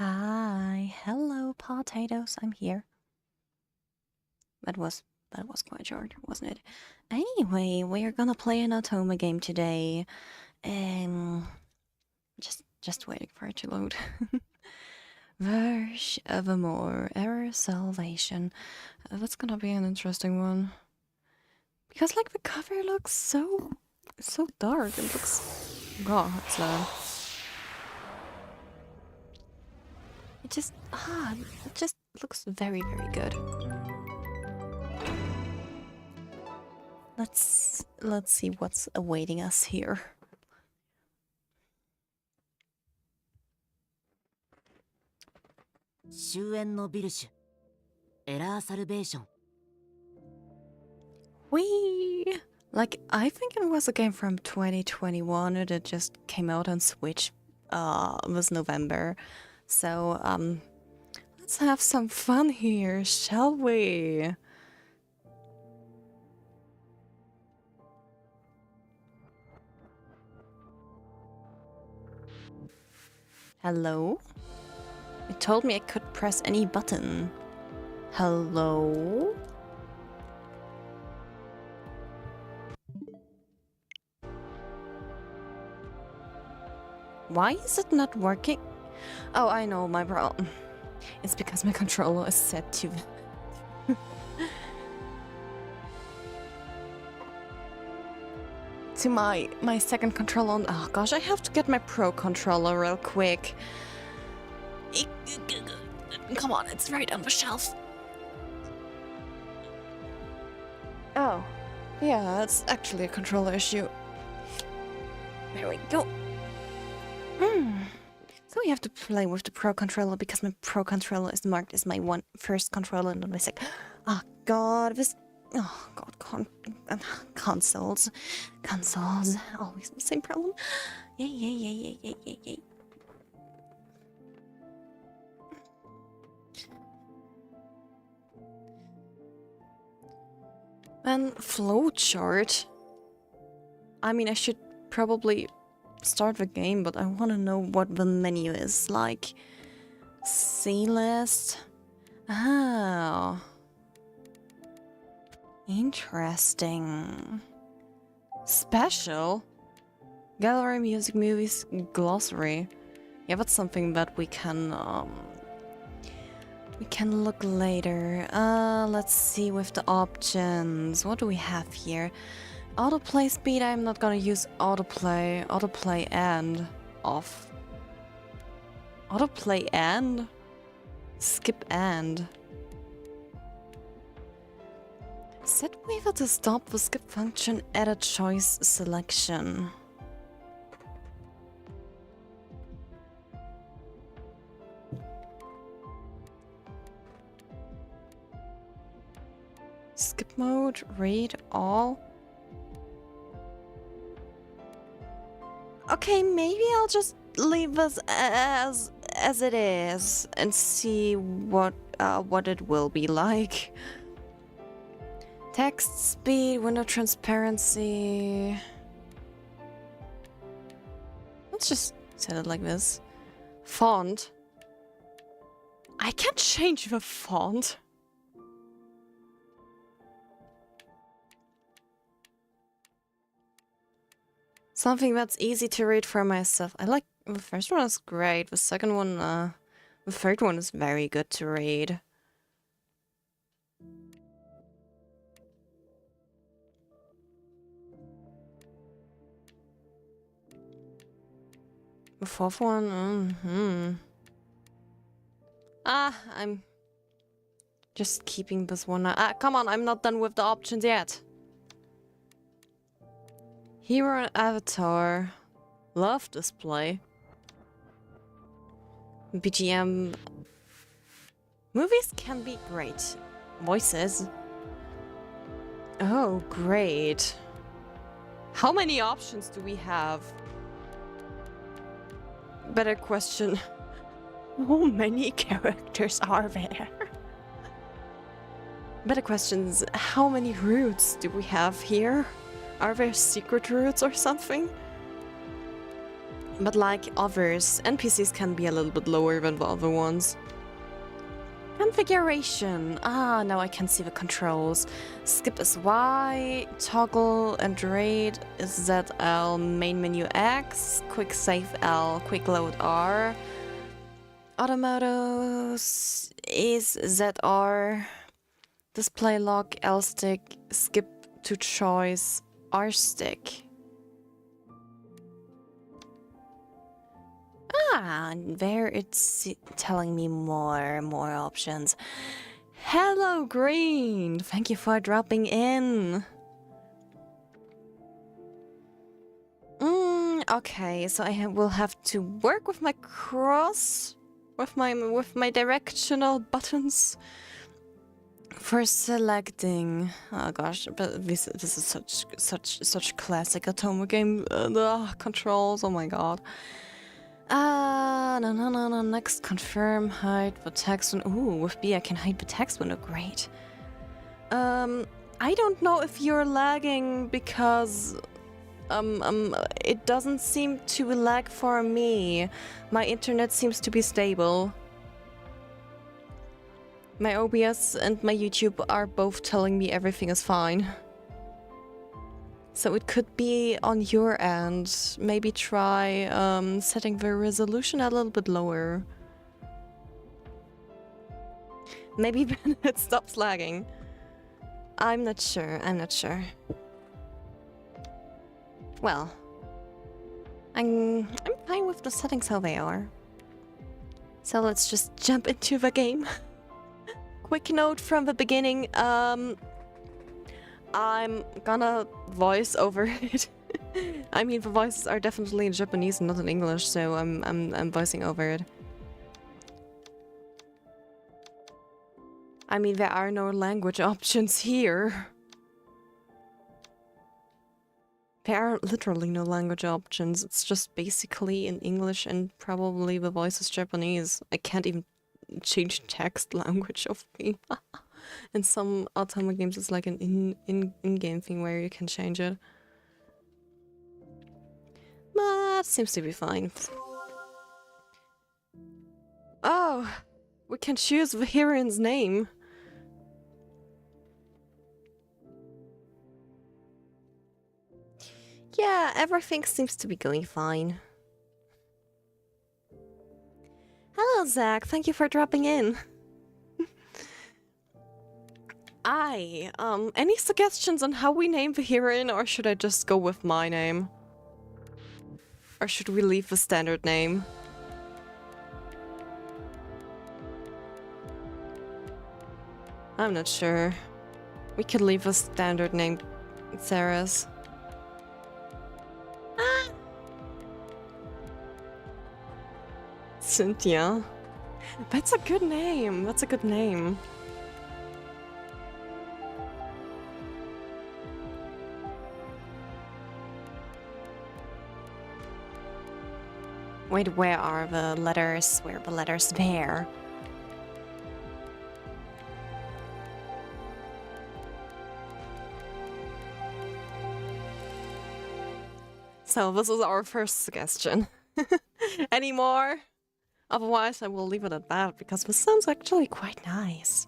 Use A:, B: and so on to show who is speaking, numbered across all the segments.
A: Hi, hello potatoes, I'm here. That was quite short, wasn't it? Anyway, we're gonna play an otome game today. Just waiting for it to load. Virche Evermore, Error Salvation. That's gonna be an interesting one. Because like the cover looks so dark. It looks it's it just looks very good. Let's see what's awaiting us here. Wee! Like, I think it was a game from 2021 that just came out on Switch this November. So, let's have some fun here, shall we? Hello? It told me I could press any button. Hello? Why is it not working? Oh, I know my problem. It's because my controller is set to... to my second controller on... Oh gosh, I have to get my Pro controller real quick. Come on, it's right on the shelf. Oh, yeah, it's actually a controller issue. There we go. So we have to play with the Pro controller because my Pro controller is marked as my first controller and not my second. Oh god, this... Oh god, consoles. Always the same problem. Yay. And flowchart. I mean, I should probably start the game, but I want to know what the menu is like. C list. Oh. Interesting. Special. Gallery, music, movies, glossary. Yeah, that's something that we can look later. Let's see with the options. What do we have here? Autoplay speed, I'm not gonna use autoplay. Autoplay and off. Autoplay and? Skip and. Set waiver to stop the skip function at a choice selection. Skip mode, read all. Okay, maybe I'll just leave this as it is and see what it will be like. Text speed, window transparency. Let's just set it like this. Font. I can't change the font. Something that's easy to read for myself. I like the first one is great. The second one, the third one is very good to read. The fourth one, I'm just keeping this one. Come on, I'm not done with the options yet. Hero and avatar. Love display. BGM. Movies can be great. Voices. Oh, great. How many options do we have? Better question. How many characters are there? Better questions. How many routes do we have here? Are there secret routes or something? But like others, NPCs can be a little bit lower than the other ones. Configuration. Ah, now I can see the controls. Skip is Y, toggle and raid is ZL, main menu X, quick save L, quick load R. Automotos is ZR, display lock L stick, skip to choice R stick. Ah, and there it's telling me more options. Hello, Green! Thank you for dropping in. Okay, so I will have to work with my cross, with my directional buttons for selecting. Oh gosh, but this is such classic otome game controls. Oh my god. No. Next, confirm, hide the text window. Ooh, with B I can hide the text window. Great. I don't know if you're lagging because, it doesn't seem to lag for me. My internet seems to be stable. My OBS and my YouTube are both telling me everything is fine. So it could be on your end. Maybe try setting the resolution a little bit lower. Maybe then it stops lagging. I'm not sure. Well, I'm fine with the settings how they are. So let's just jump into the game. Quick note from the beginning. I'm gonna voice over it. I mean, the voices are definitely in Japanese and not in English, so I'm voicing over it. I mean, there are no language options here. There are literally no language options. It's just basically in English and probably the voice is Japanese. I can't even change text language of me. In some otome games, it's like an in-game thing where you can change it. But seems to be fine. Oh, we can choose the heroine's name. Yeah, everything seems to be going fine. Hello, Zach. Thank you for dropping in. Any suggestions on how we name the heroine, or should I just go with my name? Or should we leave the standard name? I'm not sure. We could leave a standard name, Sarah's. Ah! Cynthia. That's a good name. That's a good name. Wait, where are the letters? Where are the letters there? So this is our first suggestion. Any more? Otherwise I will leave it at that, because this sounds actually quite nice.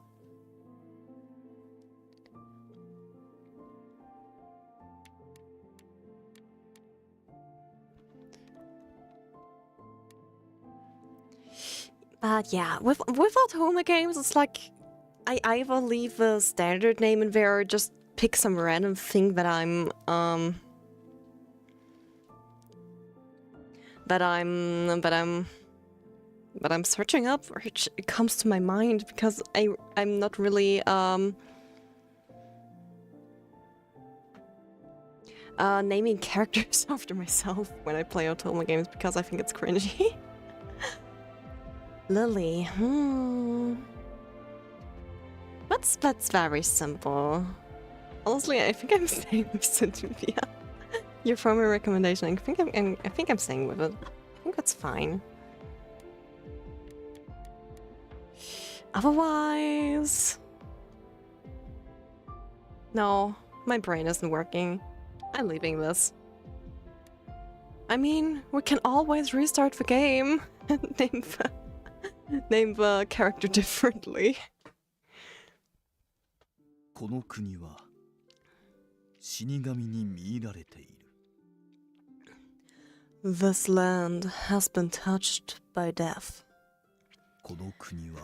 A: But yeah, with otome games, it's like I either leave a standard name in there or just pick some random thing that I'm searching up, or it comes to my mind, because I'm not really naming characters after myself when I play otome games, because I think it's cringy. Lily, That's very simple. Honestly, I think I'm staying with Cynthia. You're from a recommendation. I think I'm staying with it. I think that's fine. Otherwise, no, my brain isn't working. I'm leaving this. I mean, we can always restart the game and name the character differently.
B: この国は死神に見入られている。
A: This land has been touched by death.
B: この国は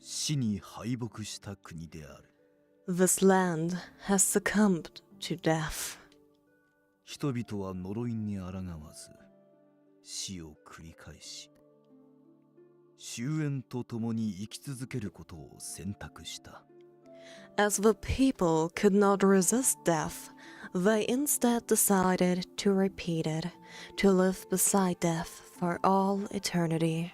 B: 死に敗北した国である。
A: This land has succumbed to death.
B: 人々は呪いに抗わず死を繰り返し終焉とともに生き続けることを選択した。
A: As the people could not resist death, they instead decided to repeat it, to live beside death for all eternity.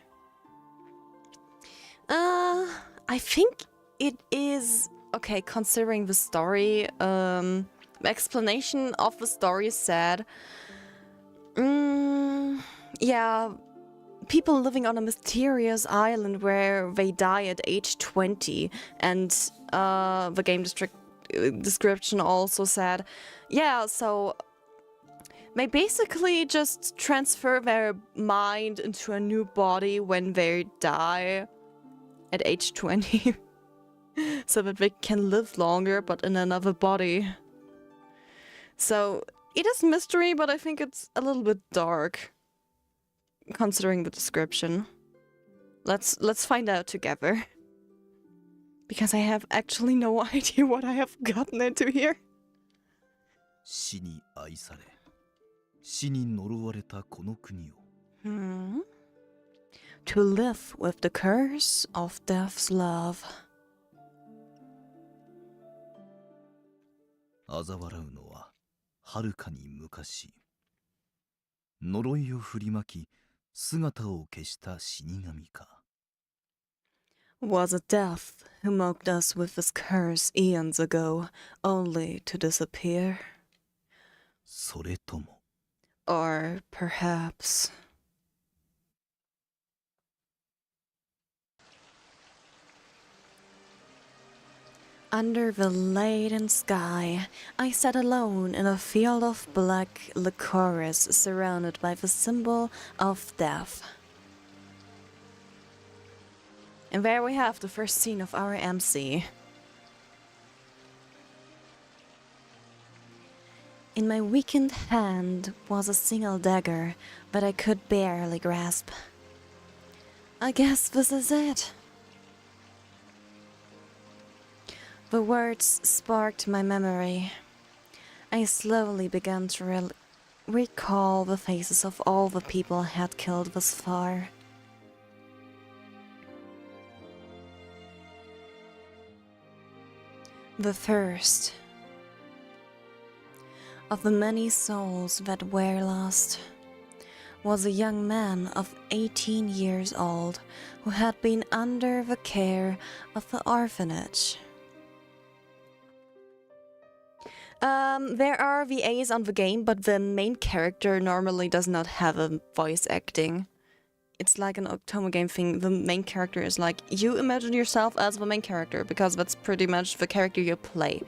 A: I think it is okay considering the story. The explanation of the story is sad. Yeah, people living on a mysterious island where they die at age 20, and the game description also said, yeah, so they basically just transfer their mind into a new body when they die at age 20 so that they can live longer but in another body. So it is mystery, but I think it's a little bit dark considering the description. Let's find out together. Because I have actually no idea what I have gotten into here.
B: 死に愛され死に呪われたこの国を
A: To live with the curse of death's love.
B: 嘲笑うのははるかに昔呪いを振りまき姿を消した死神か
A: Was it death who mocked us with his curse eons ago, only to disappear?
B: それとも
A: Or perhaps... Under the laden sky, I sat alone in a field of black licorice surrounded by the symbol of death. And there we have the first scene of our MC. In my weakened hand was a single dagger that I could barely grasp. I guess this is it. The words sparked my memory. I slowly began to recall the faces of all the people I had killed thus far. The thirst of the many souls that were lost was a young man of 18 years old who had been under the care of the orphanage. There are VAs on the game, but the main character normally does not have a voice acting. It's like an otome game thing. The main character is like, you imagine yourself as the main character, because that's pretty much the character you play.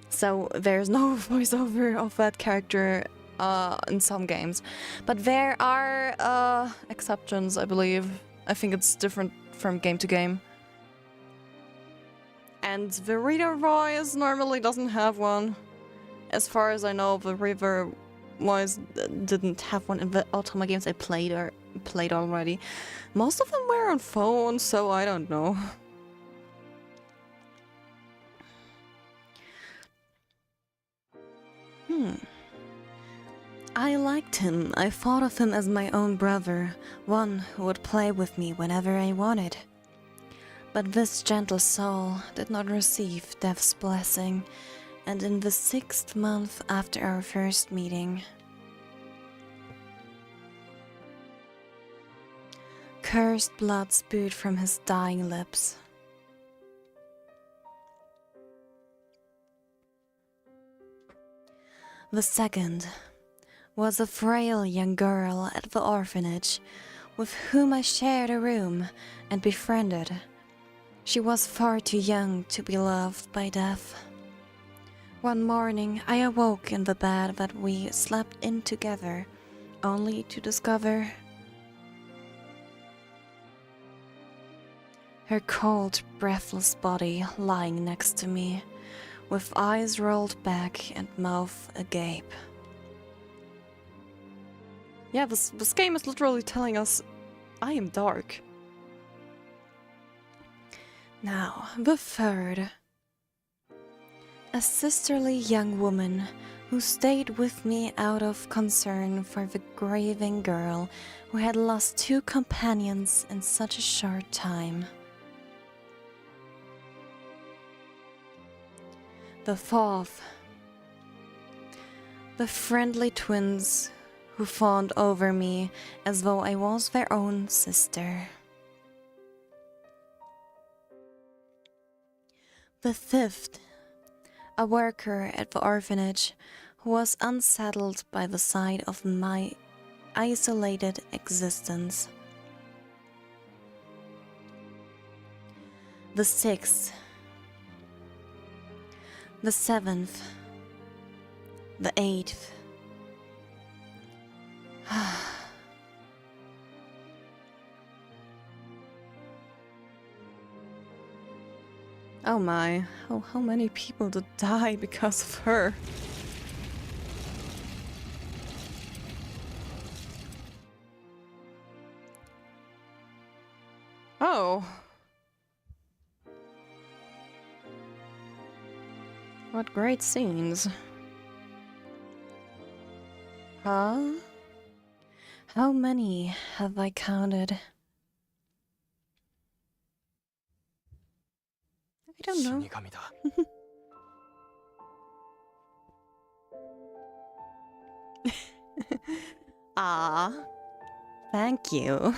A: So there's no voiceover of that character in some games. But there are exceptions, I believe. I think it's different from game to game. And the reader voice normally doesn't have one. As far as I know, the reader voice didn't have one in the otome games I played already. Most of them were on phones, so I don't know. I liked him. I thought of him as my own brother, one who would play with me whenever I wanted. But this gentle soul did not receive death's blessing, and in the 6th month after our first meeting, cursed blood spewed from his dying lips. The second was a frail young girl at the orphanage, with whom I shared a room and befriended. She was far too young to be loved by death. One morning, I awoke in the bed that we slept in together, only to discover her cold, breathless body lying next to me, with eyes rolled back and mouth agape. Yeah, this game is literally telling us, I am dark. Now, the third. A sisterly young woman who stayed with me out of concern for the grieving girl who had lost 2 companions in such a short time. The fourth. The friendly twins who fawned over me as though I was their own sister. The fifth. A worker at the orphanage who was unsettled by the sight of my isolated existence. The sixth. The seventh. The eighth. Oh my, how many people did die because of her? Oh. What great scenes. Huh? How many have I counted? I don't know. Ah, thank you.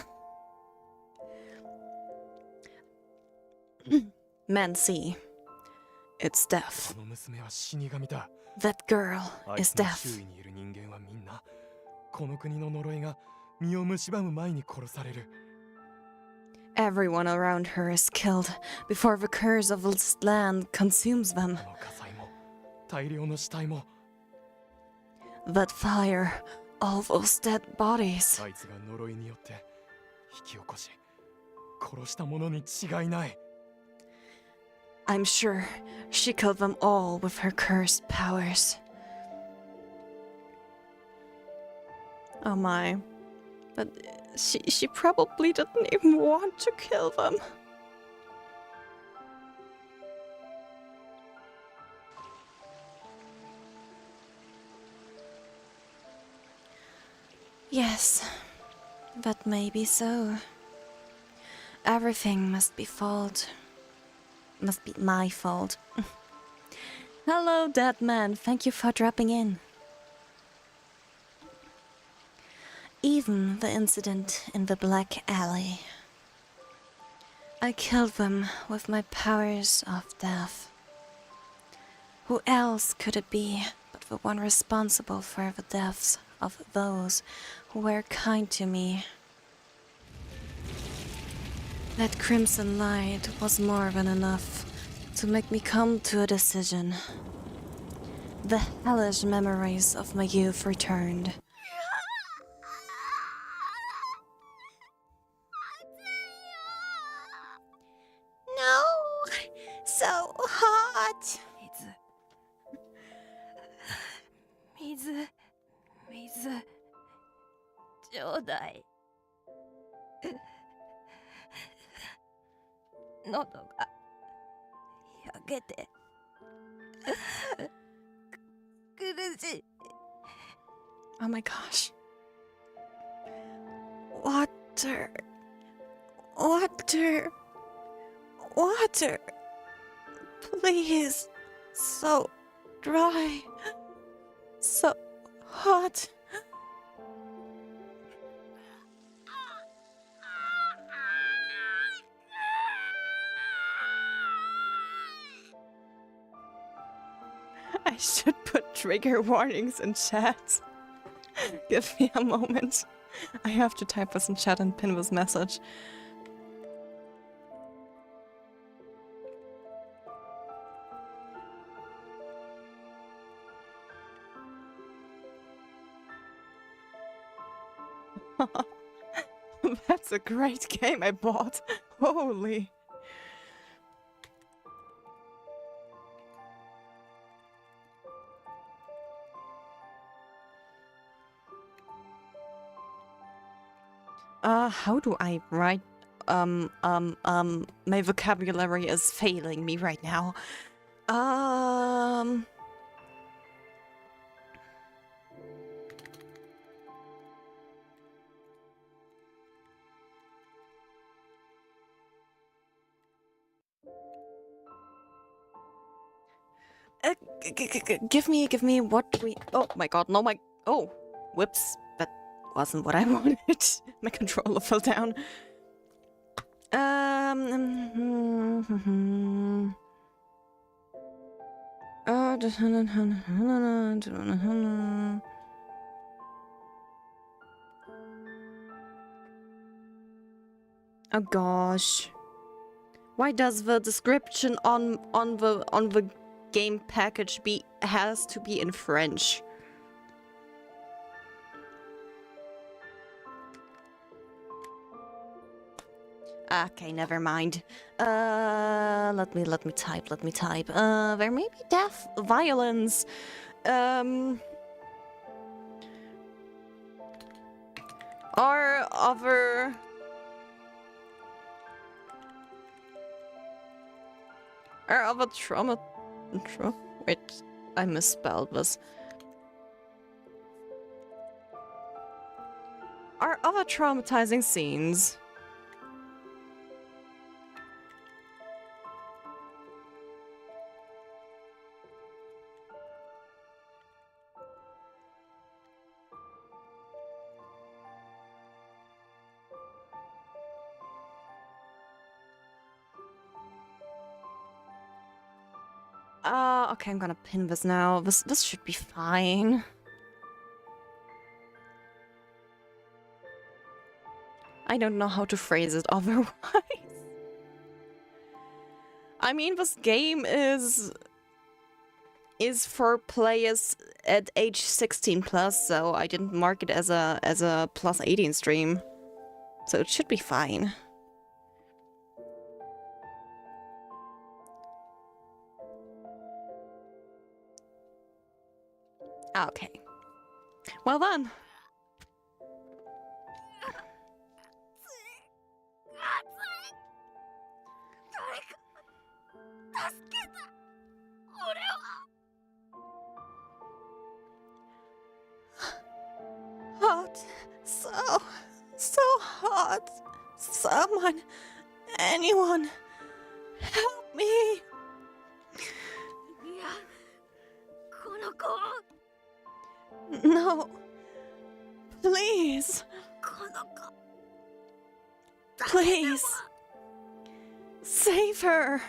A: Men see. It's death. That girl is death. Everyone around her is killed before the curse of this land consumes them. That fire, all those dead bodies. I'm sure she killed them all with her cursed powers. Oh my. But she probably didn't even want to kill them. Yes, that may be so. Everything must be fault. Must be my fault. Hello, dead man. Thank you for dropping in. Even the incident in the Black Alley. I killed them with my powers of death. Who else could it be but the one responsible for the deaths of those who were kind to me? That crimson light was more than enough to make me come to a decision. The hellish memories of my youth returned. No! So hot!
C: 水ちょうだい。喉が焼けて苦しい。
A: Oh my gosh. Water. Water. Water. Please. So dry. So hot. I should put trigger warnings in chat. Give me a moment. I have to type this in chat and pin this message. That's a great game I bought. Holy. How do I write? My vocabulary is failing me right now. Give me what we. Oh my god, no, my. Oh, whoops. That wasn't what I wanted. My controller fell down. Oh gosh. Why does the description on the game package has to be in French? Okay, never mind. Let me type. There may be death, violence. Or other. Or other trauma. Wait, I misspelled this. Are other traumatizing scenes? Okay, I'm gonna pin this now. This should be fine. I don't know how to phrase it otherwise. I mean, this game is for players at age 16 plus, so I didn't mark it as a plus 18 stream. So it should be fine. Okay. Well then. Hot. So hot. Someone, anyone, help me. No. Please. Please. Save her.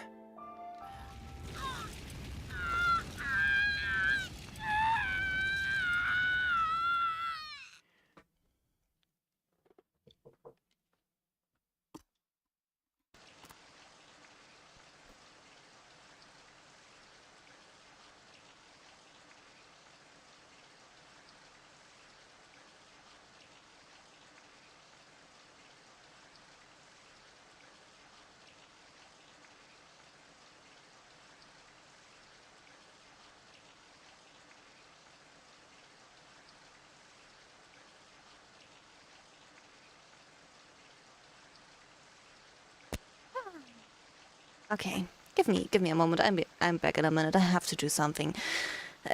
A: Okay, give me a moment. I'm back in a minute. I have to do something.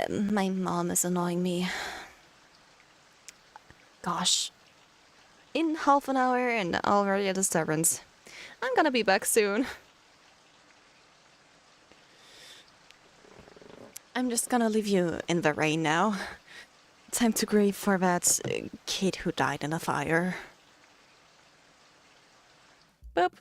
A: My mom is annoying me. Gosh. In half an hour and already a disturbance. I'm gonna be back soon. I'm just gonna leave you in the rain now. Time to grieve for that kid who died in a fire. Boop.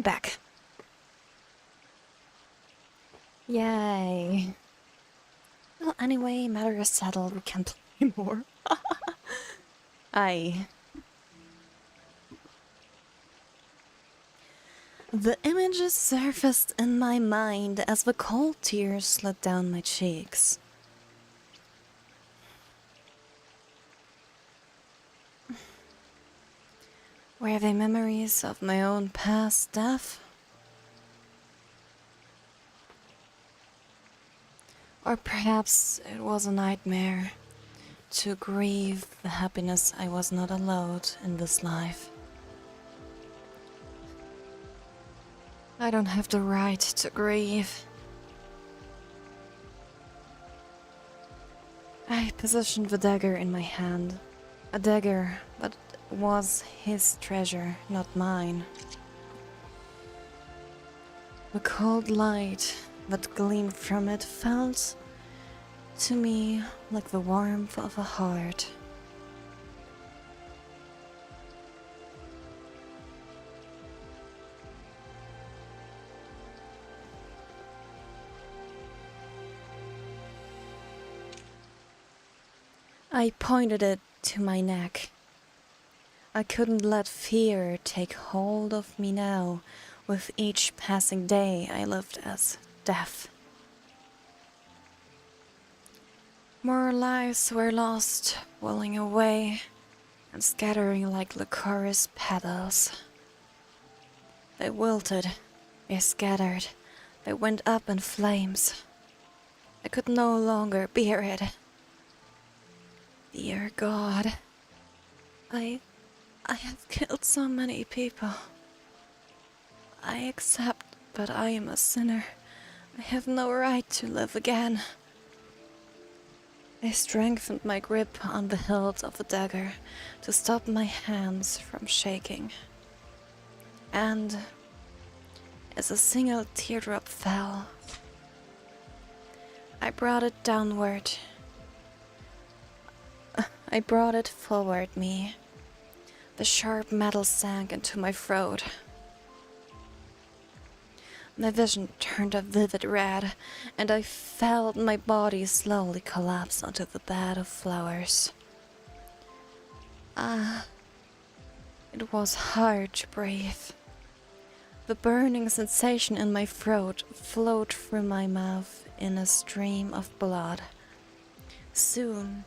A: back. Yay. Well, anyway, matter is settled. We can play more. Aye. The images surfaced in my mind as the cold tears slid down my cheeks. Were they memories of my own past death? Or perhaps it was a nightmare to grieve the happiness I was not allowed in this life. I don't have the right to grieve. I positioned the dagger in my hand. A dagger, but it was his treasure, not mine. The cold light that gleamed from it felt to me like the warmth of a heart. I pointed it to my neck. I couldn't let fear take hold of me now. With each passing day I lived as death. More lives were lost, welling away and scattering like licorice petals. They wilted, they scattered, they went up in flames. I could no longer bear it. Dear God, I have killed so many people. I accept that I am a sinner. I have no right to live again. I strengthened my grip on the hilt of the dagger to stop my hands from shaking. And as a single teardrop fell, I brought it downward. I brought it forward me. The sharp metal sank into my throat. My vision turned a vivid red, and I felt my body slowly collapse onto the bed of flowers. It was hard to breathe. The burning sensation in my throat flowed through my mouth in a stream of blood. Soon,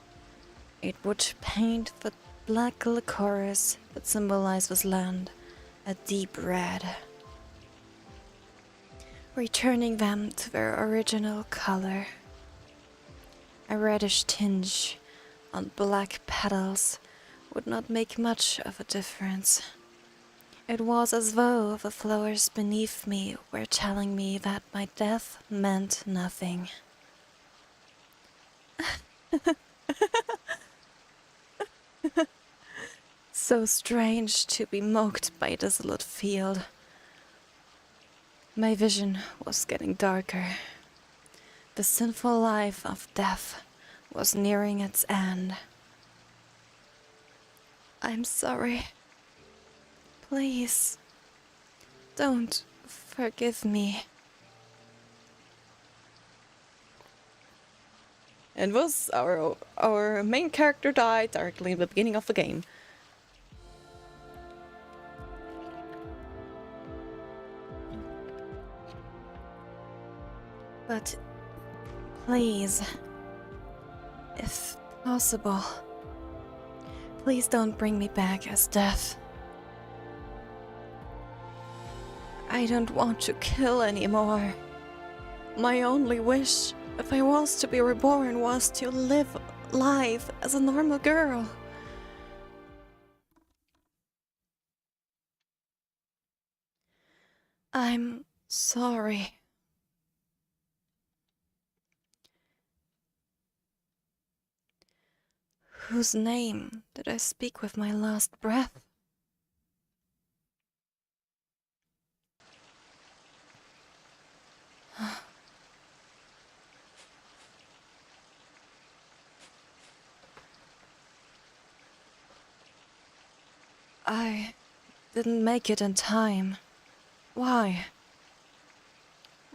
A: it would paint the black licorice that symbolized this land a deep red, returning them to their original color. A reddish tinge on black petals would not make much of a difference. It was as though the flowers beneath me were telling me that my death meant nothing. So strange to be mocked by a desolate field. My vision was getting darker. The sinful life of death was nearing its end. I'm sorry. Please, don't forgive me. And thus, our main character died directly in the beginning of the game. But please, if possible, please don't bring me back as death. I don't want to kill anymore. My only wish, if I was to be reborn, was to live life as a normal girl. I'm sorry. Whose name did I speak with my last breath? I didn't make it in time. Why?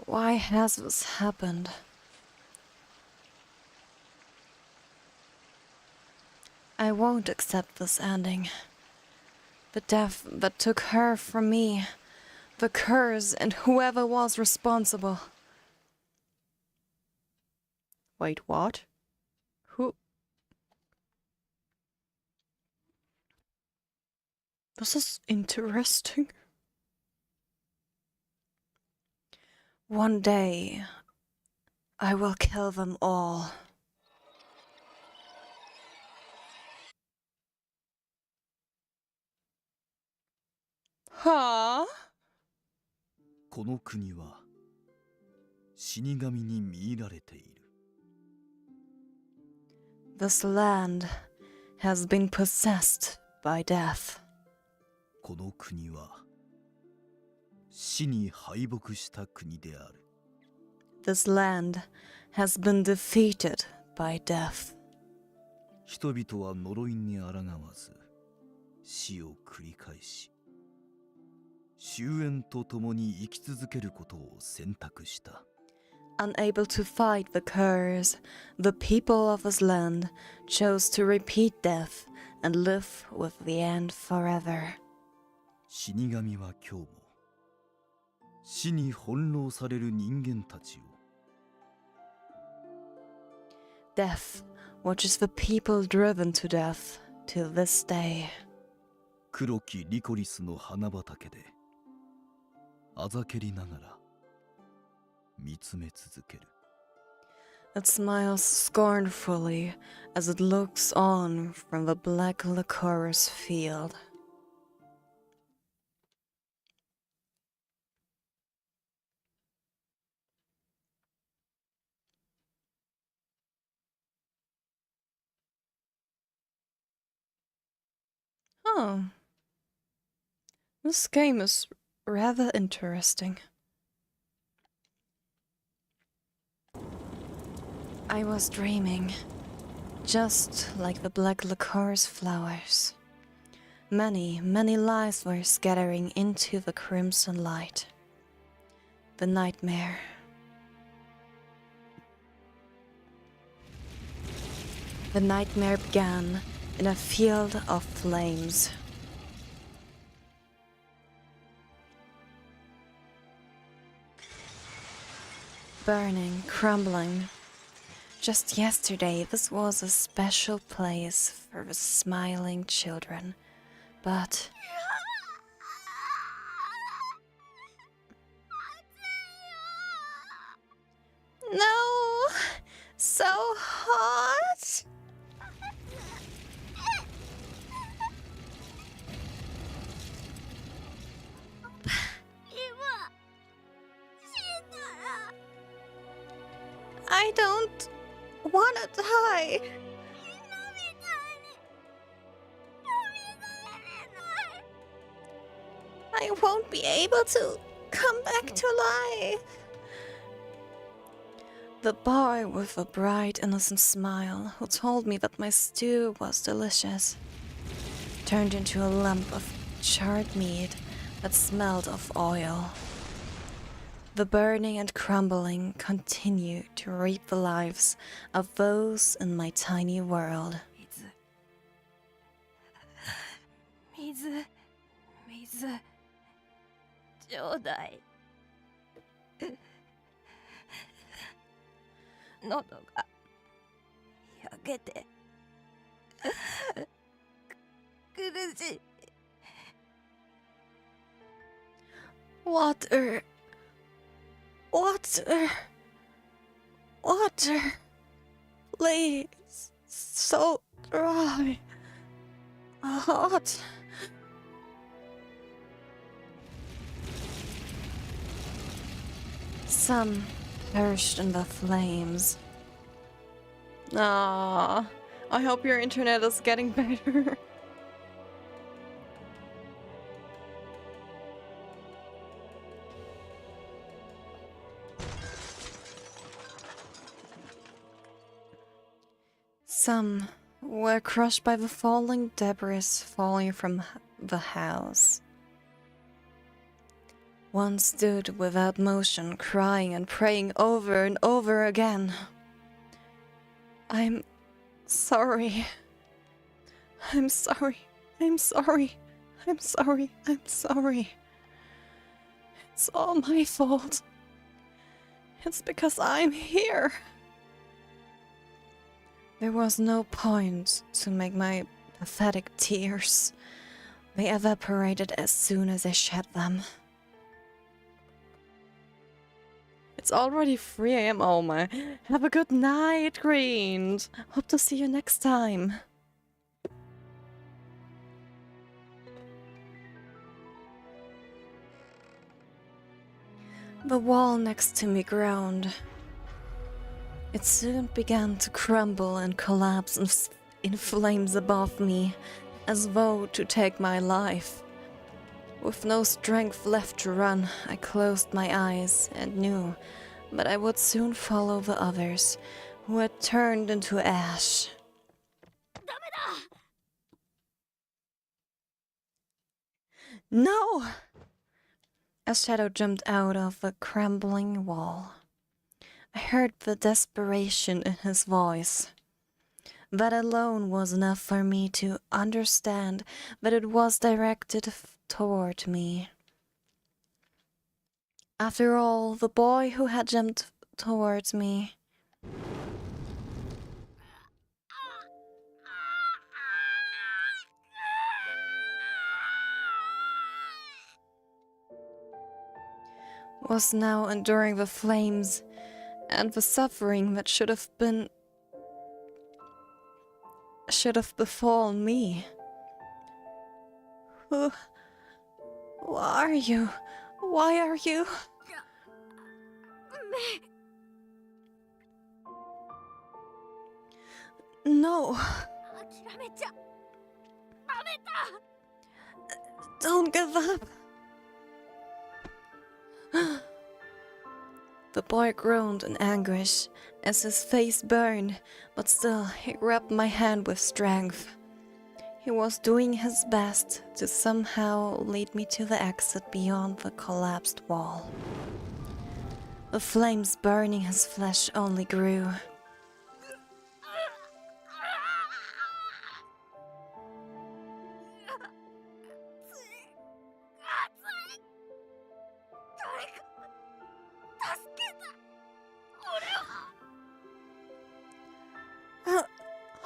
A: Why has this happened? I won't accept this ending. The death that took her from me, the curse and whoever was responsible. Wait, what? Who? This is interesting. One day, I will kill them all. Huh?
B: この国は死神に見入られている。
A: This land has been possessed by death.
B: この国は死に敗北した国である。
A: This land has been defeated by death.
B: 人々は呪いに抗わず死を繰り返し、終焉とともに生き続けることを選択した。
A: Unable to fight the curse, the people of this land chose to repeat death and live with the end forever.
B: 死神は今日も死に翻弄される人間たちを
A: Death watches the people driven to death till this day.
B: 黒きリコリスの花畑であざけりながら見つめ続ける。
A: It smiles scornfully as it looks on from the black licorice field. Oh. This game is rather interesting. I was dreaming, just like the black licorice flowers. Many, many lives were scattering into the crimson light. The nightmare. The nightmare began in a field of flames. Burning, crumbling. Just yesterday, this was a special place for the smiling children, but... No! So hot! I don't wanna die. I won't be able to come back to life. The boy with a bright, innocent smile, who told me that my stew was delicious, turned into a lump of charred meat that smelled of oil. The burning and crumbling continue to reap the lives of those in my tiny world.
C: 水ちょうだい。喉が焼けて苦しい。
A: Water. Water. Water. Please. So dry. Hot. Some perished in the flames. Ah, I hope your internet is getting better. Some were crushed by the falling debris falling from the house. One stood without motion, crying and praying over and over again. I'm sorry. I'm sorry. I'm sorry. I'm sorry. I'm sorry. It's all my fault. It's because I'm here. There was no point to make my pathetic tears. They evaporated as soon as I shed them. It's already 3 a.m. Oh my. Have a good night, Green. Hope to see you next time. The wall next to me groaned. It soon began to crumble and collapse in flames above me, as though to take my life. With no strength left to run, I closed my eyes and knew that I would soon follow the others, who had turned into ash. No! A shadow jumped out of the crumbling wall. I heard the desperation in his voice. That alone was enough for me to understand that it was directed toward me. After all, the boy who had jumped towards me was now enduring the flames and the suffering that should have befallen me. Who are you? Why are you? No. Don't give up. The boy groaned in anguish as his face burned, but still he grabbed my hand with strength. He was doing his best to somehow lead me to the exit beyond the collapsed wall. The flames burning his flesh only grew.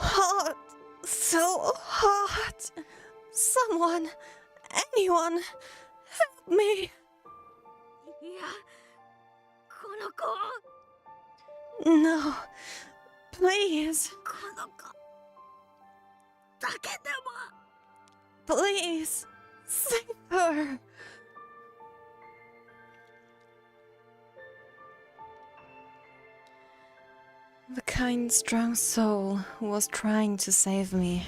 A: Hot, so hot. Someone, anyone, help me. No, please. Please, save her. The kind, strong soul who was trying to save me.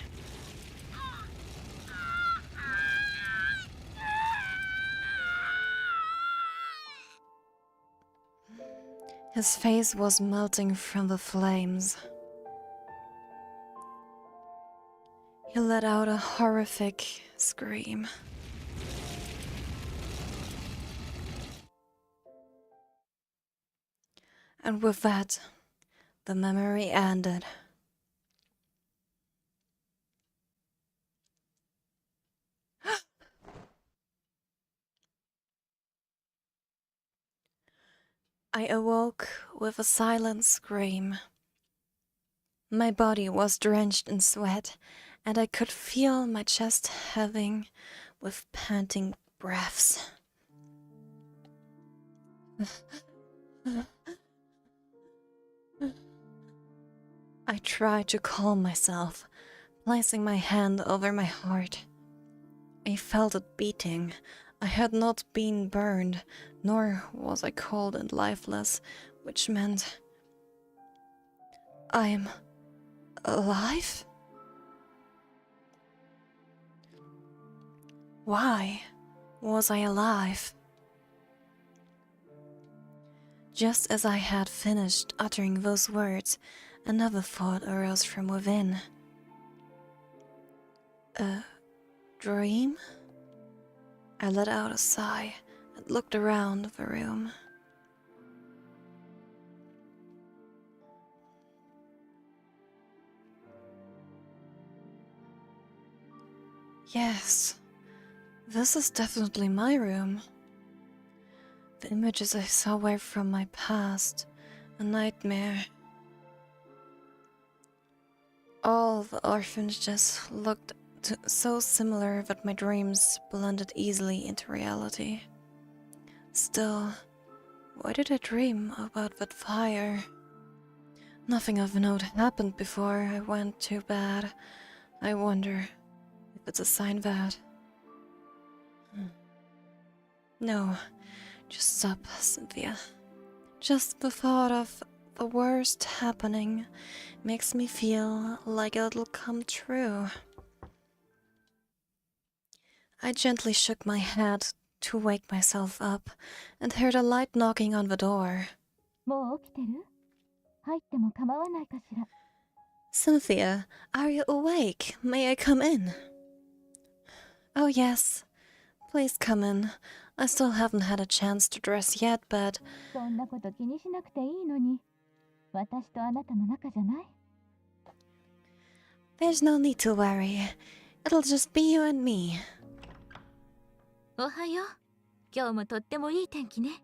A: His face was melting from the flames. He let out a horrific scream. And with that, the memory ended. I awoke with a silent scream. My body was drenched in sweat, and I could feel my chest heaving with panting breaths. I tried to calm myself, placing my hand over my heart. I felt it beating. I had not been burned, nor was I cold and lifeless, which meant I'm alive? Why was I alive? Just as I had finished uttering those words, another thought arose from within. A dream? I let out a sigh and looked around the room. Yes, this is definitely my room. The images I saw were from my past, a nightmare. All the orphanages looked so similar that my dreams blended easily into reality. Still, why did I dream about that fire? Nothing of note happened before I went to bed. I wonder if it's a sign that... No, just stop, Cynthia. Just the thought of the worst happening makes me feel like it'll come true. I gently shook my head to wake myself up and heard a light knocking on the door.
C: もう起きてる？入っても構わないかしら。
A: Cynthia, are you awake? May I come in? Oh yes, please come in. I still haven't had a chance to dress yet, but...
C: そんなこと気にしなくていいのに。私とあなたの仲じゃない？
A: There's no need to worry. It'll just be you and me.
C: おはよう。今日もとってもいい天気ね。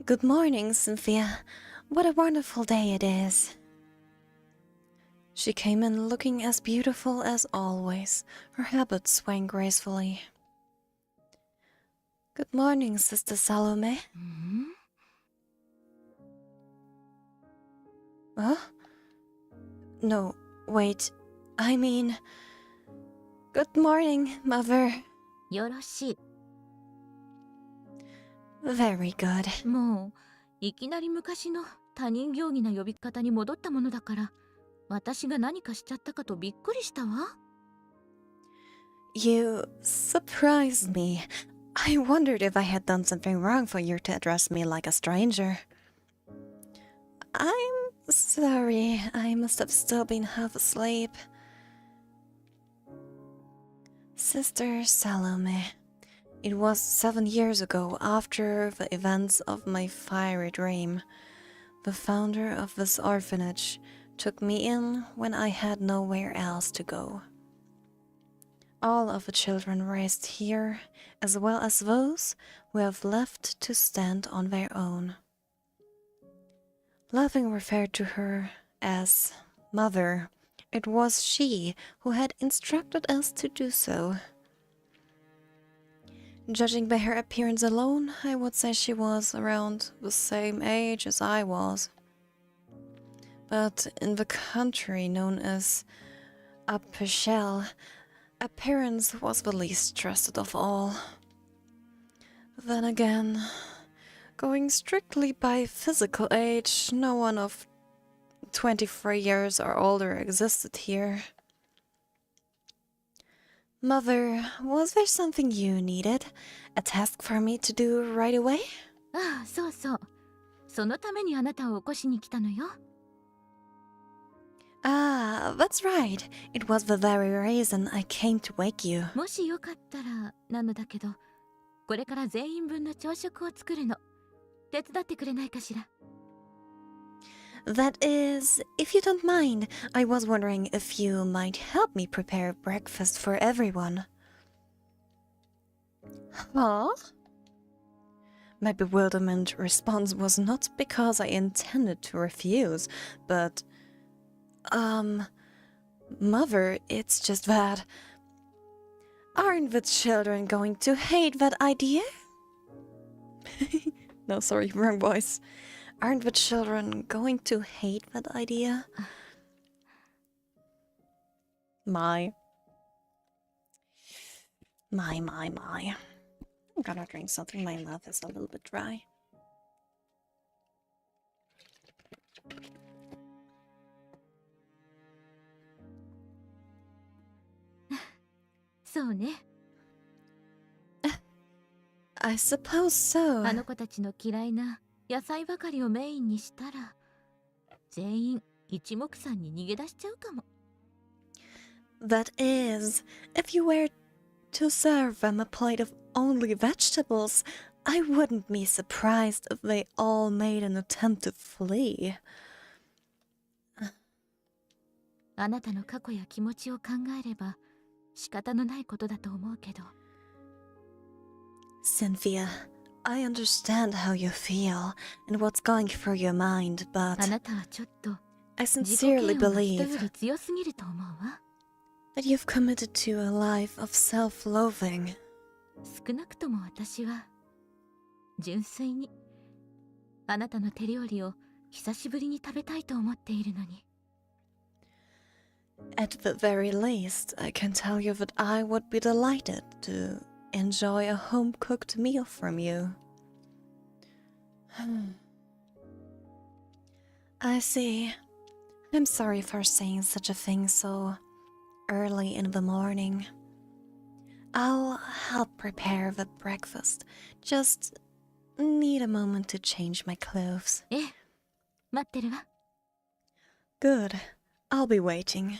A: Good morning, Cynthia. What a wonderful day it is. She came in looking as beautiful as always, her habit swaying gracefully. Good morning, Sister Salome. Huh? No, wait. I mean... Good morning, Mother.
C: よろしい。
A: Very good.
C: もういきなり昔の他人行儀な呼び方に戻ったものだから、私が何かしちゃったかとびっくりしたわ。
A: You surprised me. I wondered if I had done something wrong for you to address me like a stranger. I'm sorry. I must have still been half asleep. Sister Salome. It was 7 years ago, after the events of my fiery dream. The founder of this orphanage took me in when I had nowhere else to go. All of the children raised here, as well as those who have left to stand on their own. Laughing referred to her as Mother. It was she who had instructed us to do so. Judging by her appearance alone, I would say she was around the same age as I was. But in the country known as Upper Shell, appearance was the least trusted of all. Then again, going strictly by physical age, no one of 23 years or older existed here. Mother, was there something you needed? A task for me to do right away?
C: ああ、そうそう。そのためにあなたを起こしに来たのよ。
A: Ah, that's right. It was the very reason I came to wake you.
C: もしよかったらなのだけど、これから全員分の朝食を作るの。手伝ってくれないかしら。
A: That is, if you don't mind, I was wondering if you might help me prepare breakfast for everyone. Huh? My bewilderment response was not because I intended to refuse, but... Mother, it's just that... Aren't the children going to hate that idea? No, sorry, wrong voice. Aren't the children going to hate that idea? My. I'm gonna drink something, my mouth is a little bit dry.
C: そうね。
A: I suppose so.
C: あの子たちの嫌いな野菜ばかりをメインにしたら、全員一目散に逃げ出しちゃうかも。
A: That is, if you were To serve them a plate of only vegetables, I wouldn't be surprised if they all made an attempt to flee.
C: あなたの過去や気持ちを考えれば仕方のないことだと思うけど。
A: Cynthia, I understand how you feel and what's going through your mind,
C: あ
A: but
C: なたはちょっと
A: I
C: 自己嫌
A: sincerely
C: 悪が人よ
A: believe
C: り強すぎると思うわ。
A: that you've committed to a life of self-loathing.
C: 少なくとも私は純粋にあなたの手料理を久しぶりに食べたいと思っているのに。
A: At the very least, I can tell you that I would be delighted to enjoy a home-cooked meal from you. I see. I'm sorry for saying such a thing so early in the morning. I'll help prepare the breakfast. Just need a moment to change my clothes.
C: ええ、待ってるわ。
A: Good. I'll be waiting.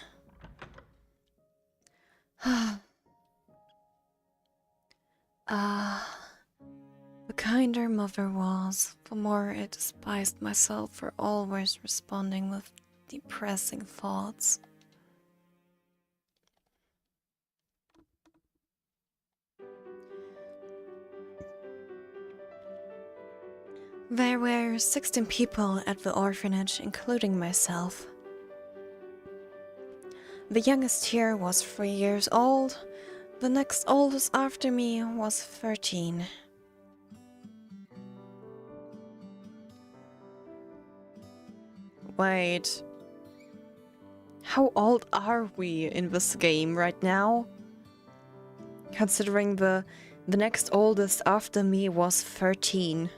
A: The kinder mother was, the more I despised myself for always responding with depressing thoughts. There were 16 people at the orphanage, including myself. The youngest here was 3 years old. The next oldest after me was 13. Wait. How old are we in this game right now? Considering the next oldest after me was 13.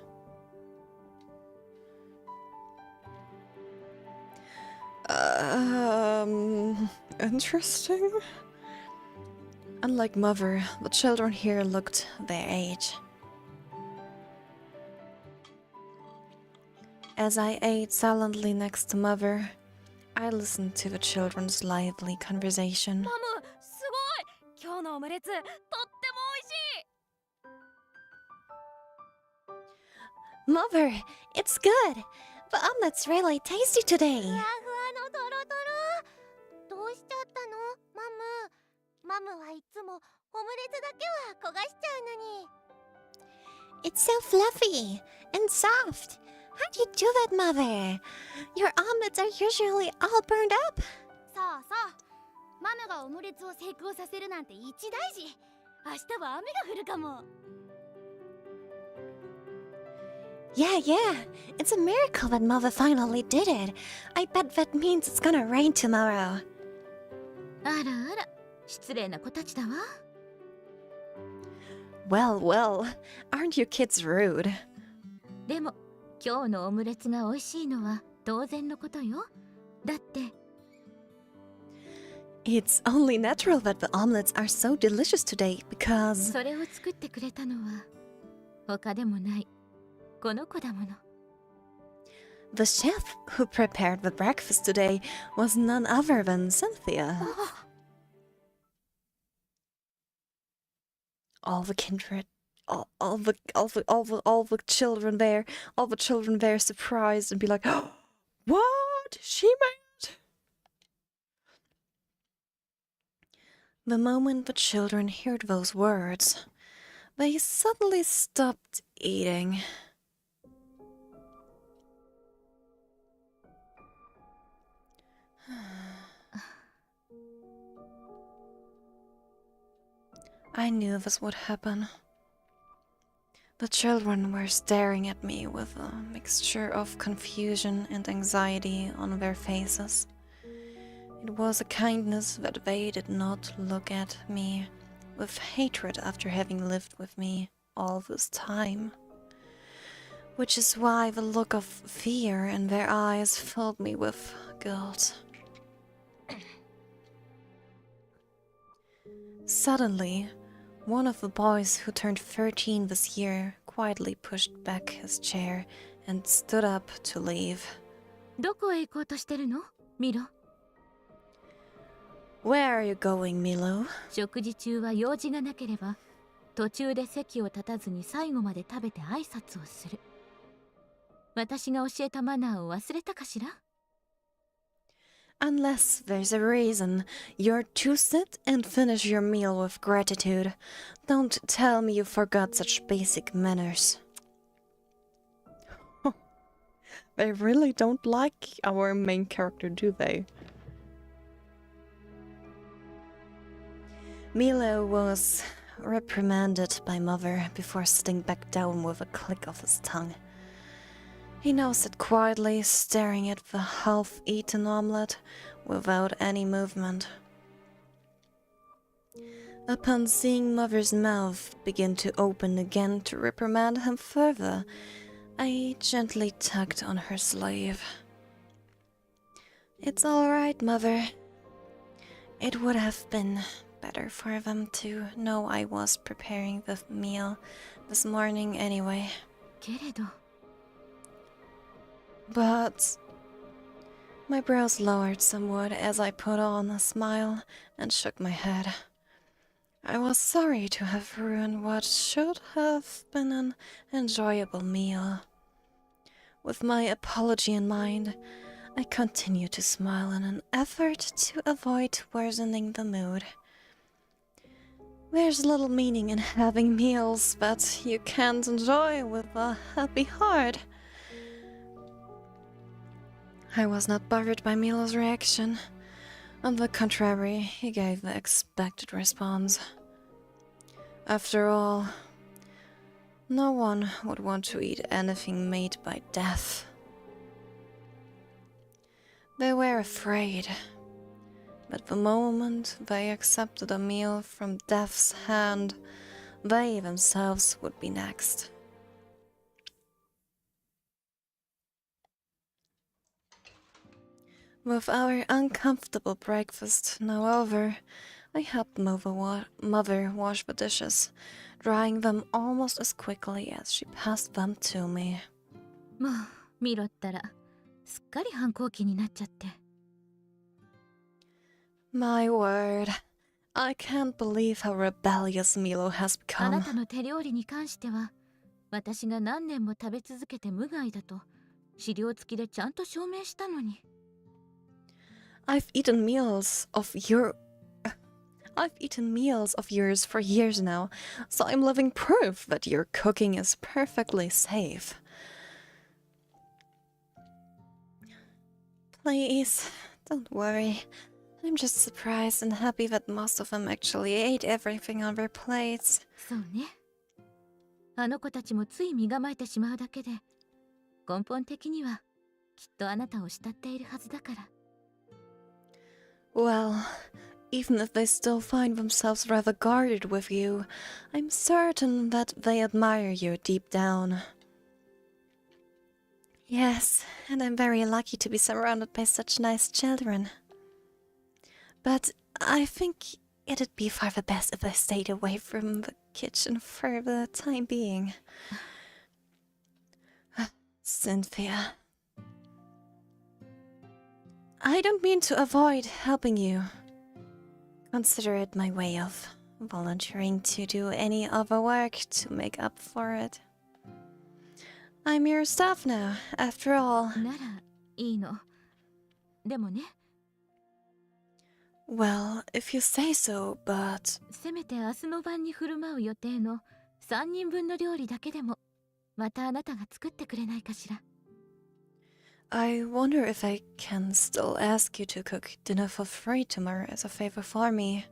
A: Interesting. Unlike Mother, the children here looked their age. As I ate silently next to Mother, I listened to the children's lively conversation.
D: マム、すごい！今日のオムレツ、とっても美味しい！
A: Mother, it's good! The omelet's really tasty today!
D: ふわふわのとろとろ！どうしちゃったの？マムはいつもオムレツだけは焦がしちゃうのに。
A: It's so fluffy and soft. How do you do that, Mother? Your omelets are usually all burned up.
D: そうそう。マムがオムレツを成功させるなんて一大事。明日は雨が降るかも。
A: Yeah, it's a miracle that Mother finally did it. I bet that means it's gonna rain tomorrow.
C: あらあら、失礼な子たちだわ。
A: Well, aren't you kids rude?
C: でも今日のオムレツが美味しいのは当然のことよ。だって
A: It's only natural that the omelets are so delicious today because
C: それを作ってくれたのは他でもないこの子だもの。
A: the chef who prepared the breakfast today was none other than Cynthia. All the kindred, all the children there surprised and be like, oh, what? She made? The moment the children heard those words, they suddenly stopped eating. I knew this would happen. The children were staring at me with a mixture of confusion and anxiety on their faces. It was a kindness that they did not look at me with hatred after having lived with me all this time. Which is why the look of fear in their eyes filled me with guilt. Suddenly, one of the boys who turned 13 this year quietly pushed back his chair and stood up to leave.
C: どこへ行こうとしてるの？ミロ。
A: Where are you going, Milo?
C: 食事中は用事がなければ途中で席を立たずに最後まで食べて挨拶をする。私が教えたマナーを忘れたかしら？
A: Unless there's a reason, you're to sit and finish your meal with gratitude. Don't tell me you forgot such basic manners. They really don't like our main character, do they? Milo was reprimanded by Mother before sitting back down with a click of his tongue. He now sat quietly, staring at the half-eaten omelette, without any movement. Upon seeing Mother's mouth begin to open again to reprimand him further, I gently tugged on her sleeve. It's all right, Mother. It would have been better for them to know I was preparing the meal this morning anyway.
C: けれど
A: But my brows lowered somewhat as I put on a smile and shook my head. I was sorry to have ruined what should have been an enjoyable meal. With my apology in mind, I continued to smile in an effort to avoid worsening the mood. There's little meaning in having meals that you can't enjoy with a happy heart. I was not bothered by Milo's reaction. On the contrary, he gave the expected response. After all, no one would want to eat anything made by death. They were afraid, but the moment they accepted a meal from death's hand, they themselves would be next. With our uncomfortable breakfast now over, I helped Mother wash the dishes, drying them almost as quickly as she passed them to me.
C: もうミロったらすっかり反抗期になっちゃって。
A: My word, I can't believe how rebellious Milo has
C: あな
A: become.
C: たの手料理に関しては私が何年も食べ続けて無害だと資料付きでちゃんと証明したのに。
A: I've eaten meals of yours for years now, so I'm living proof that your cooking is perfectly safe. Please, don't worry. I'm just surprised and happy that most of them actually ate everything on their plates.
C: そうね。あの子たちもつい身構えてしまうだけで根本的にはきっとあなたを慕っているはずだから。
A: Well, even if they still find themselves rather guarded with you, I'm certain that they admire you deep down. Yes, and I'm very lucky to be surrounded by such nice children. But I think it'd be far the best if I stayed away from the kitchen for the time being. Cynthia. I don't mean to avoid helping you. Consider it my way of volunteering to do any other work to make up for it. I'm your staff now, after all.
C: ならいいの。でもね、
A: Well, if you say so, but...
C: せめて明日の晩に振る舞う予定の3人分の料理だけでもまたあなたが作ってくれないかしら。
A: I wonder if I can still ask you to cook dinner for free tomorrow as a favor for me.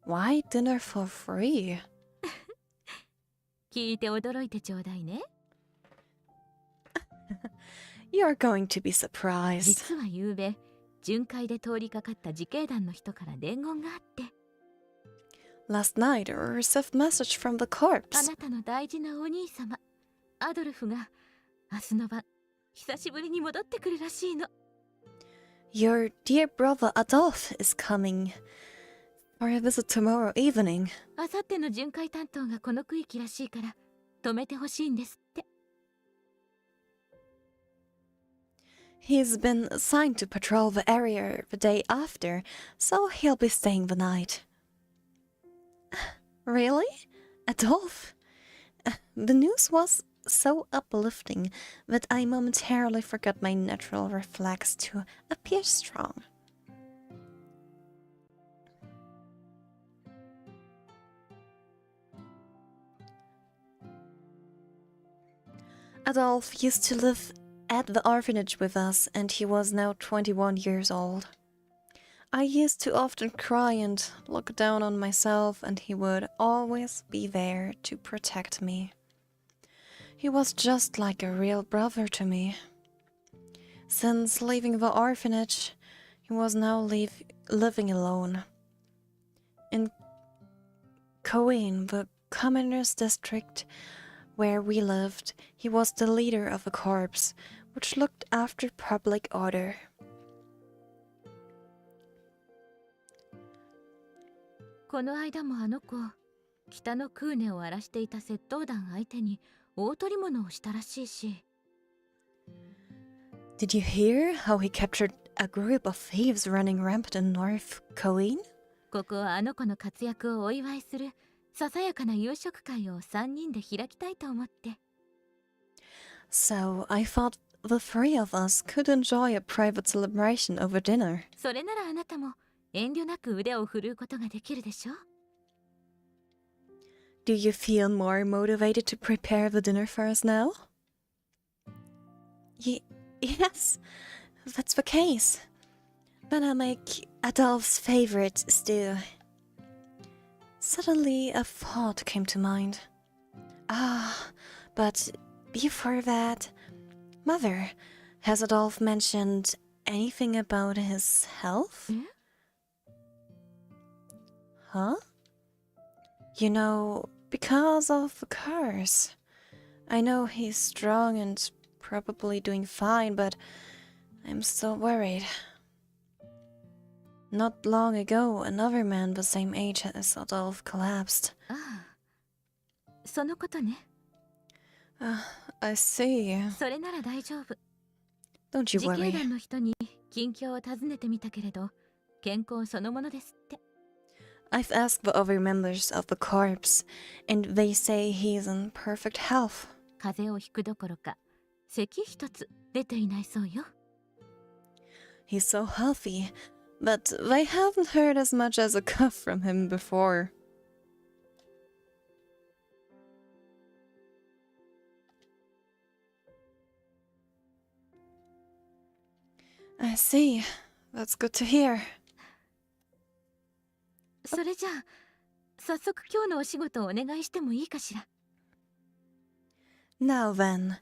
A: Why dinner for free?
C: 聞いて驚いてちょうだいね。
A: You're going to be surprised.
C: 実は昨べ巡回で通りかかった自警団の人から伝言があって、
A: Last night, I received a message from the
C: あ
A: corpse.
C: なたの大事なお兄様アドルフが明日の晩久しぶりに戻ってくるらしいの。
A: Your dear brother Adolf is coming for a visit tomorrow evening.
C: あさっての巡回担当がこの区域らしいから止めてほしいんですって。
A: He's been assigned to patrol the area the day after, so he'll be staying the night. Really? Adolf? The news was so uplifting that I momentarily forgot my natural reflex to appear strong. Adolf used to live at the orphanage with us, and he was now 21 years old. I used to often cry and look down on myself, and he would always be there to protect me. He was just like a real brother to me. Since leaving the orphanage, he was now living alone. In Coen, the communist district where we lived, he was the leader of a corps, which looked after public order.
C: Did
A: you hear how he captured a group of thieves running rampant in North Coen? So I thought the three of us could enjoy a private celebration over dinner. Do you feel more motivated to prepare the dinner for us now? Yes, that's the case. But I make Adolf's favorite stew. Suddenly a thought came to mind. But before that, Mother, has Adolf mentioned anything about his health? Huh? You know, because of the curse. I know he's strong and probably doing fine, but I'm still worried. Not long ago, another man the same age as Adolf collapsed. I see. Don't you worry. I've asked the other members of the corps, and they say he's in perfect health. He's so healthy, but they haven't heard as much as a cough from him before. I see. That's good to hear. Now then,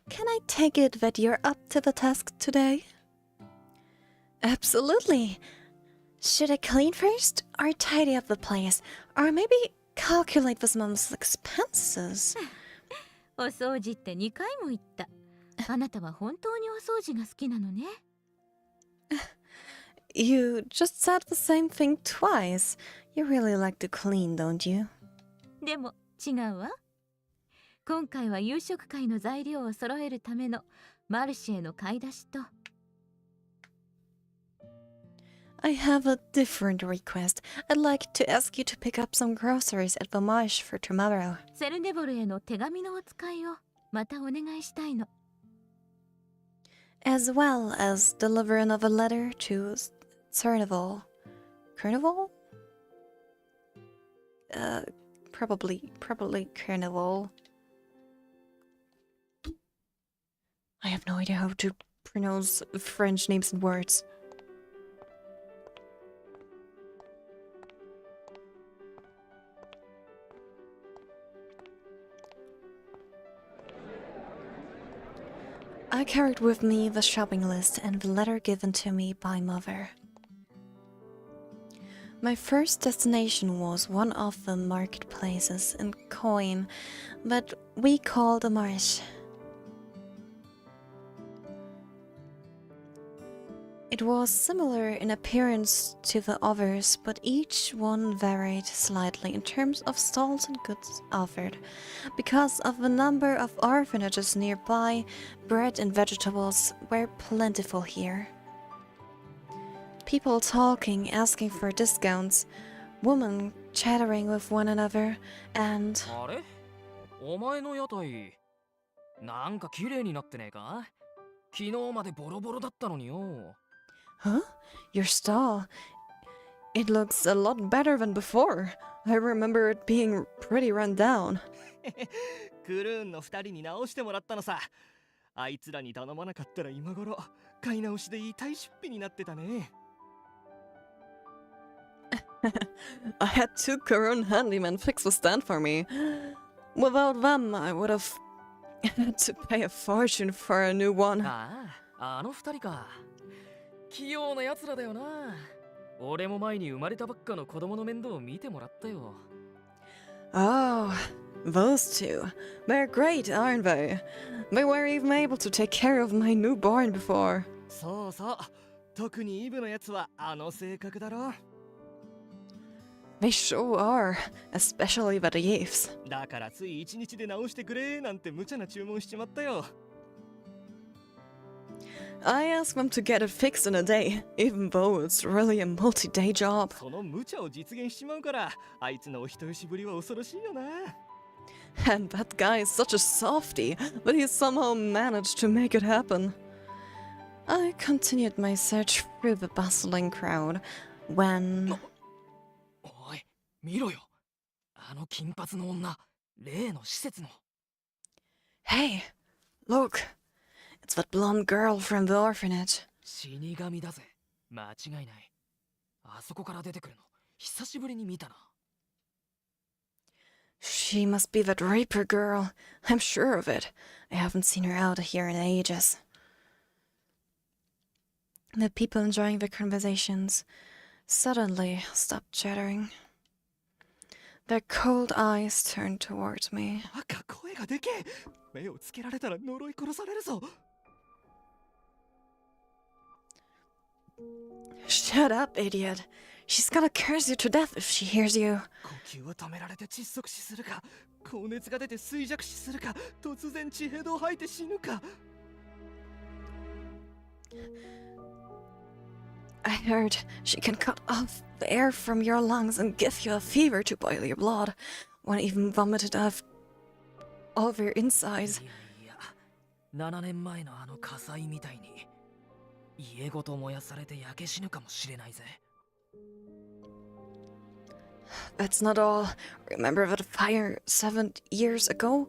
A: can I take it that you're up to the task today? Absolutely. Should I clean first, or tidy up the place, or maybe calculate this month's expenses? You just said the same thing twice. You really like to clean, don't you? I have a different request. I'd like to ask you to pick up some groceries at the marsh for tomorrow. As well as deliver another letter to Carnival. Carnival? Probably Carnival. I have no idea how to pronounce French names and words. I carried with me the shopping list and the letter given to me by Mother. My first destination was one of the marketplaces in Coen that we call the Marsh. It was similar in appearance to the others, but each one varied slightly in terms of stalls and goods offered. Because of the number of orphanages nearby, bread and vegetables were plentiful here. People talking, asking for discounts, women chattering with one another, and
E: あれお前の屋台なんか綺麗になってねえか昨日までボロボロだったのによ
A: Huh? Your stall? It looks a lot better than before. I remember it being pretty run down.
E: クルーンの2人に直してもらったのさあいつらに頼まなかったら今頃買い直しで痛い出費になってたね
A: I had two Korean handymen fix the stand for me. Without them, I would have had to pay a fortune for a new one.
E: ああ、あの2人か器用な奴らだよな俺も前に生まれたばっかの子供の面倒を見てもらったよ
A: Oh, those two. They're great, aren't they? They were even able to take care of my newborn before.
E: そうそう特にイブのやつはあの性格だろ
A: They sure are, especially the Yves.
E: だからつい1日で直してくれなんて無茶な注文しちまったよ
A: I asked them to get it fixed in a day, even though it's really a multi-day job.
E: その無茶を実現しちまうからあいつのお人よしぶりは恐ろしいよな
A: And that guy is such a softie, but he somehow managed to make it happen. I continued my search through the bustling crowd when...
E: おい見ろよあの金髪の女例の施設の
A: Hey, look! It's that blonde girl from the orphanage.
E: 死神だぜ間違いないあそこから出てくるの久しぶりに見たな
A: She must be that raper girl. I'm sure of it. I haven't seen her out here in ages. The people enjoying their conversations suddenly stopped chattering. Their cold eyes turned towards me.
E: 赤声がでけえ目をつけられたら呪い殺されるぞ
A: Shut up, idiot. She's gonna curse you to death if she hears you.
E: 呼吸を止められて窒息死するか高熱が出て衰弱死するか突然血ヘドを吐いて死ぬか
A: I heard she can cut off the air from your lungs and give you a fever to boil your blood. One even vomited off all of your insides.
E: いや7年前のあの火災みたいに家ごと燃やされて焼け死ぬかもしれないぜ
A: That's not all. Remember that fire 7 years ago?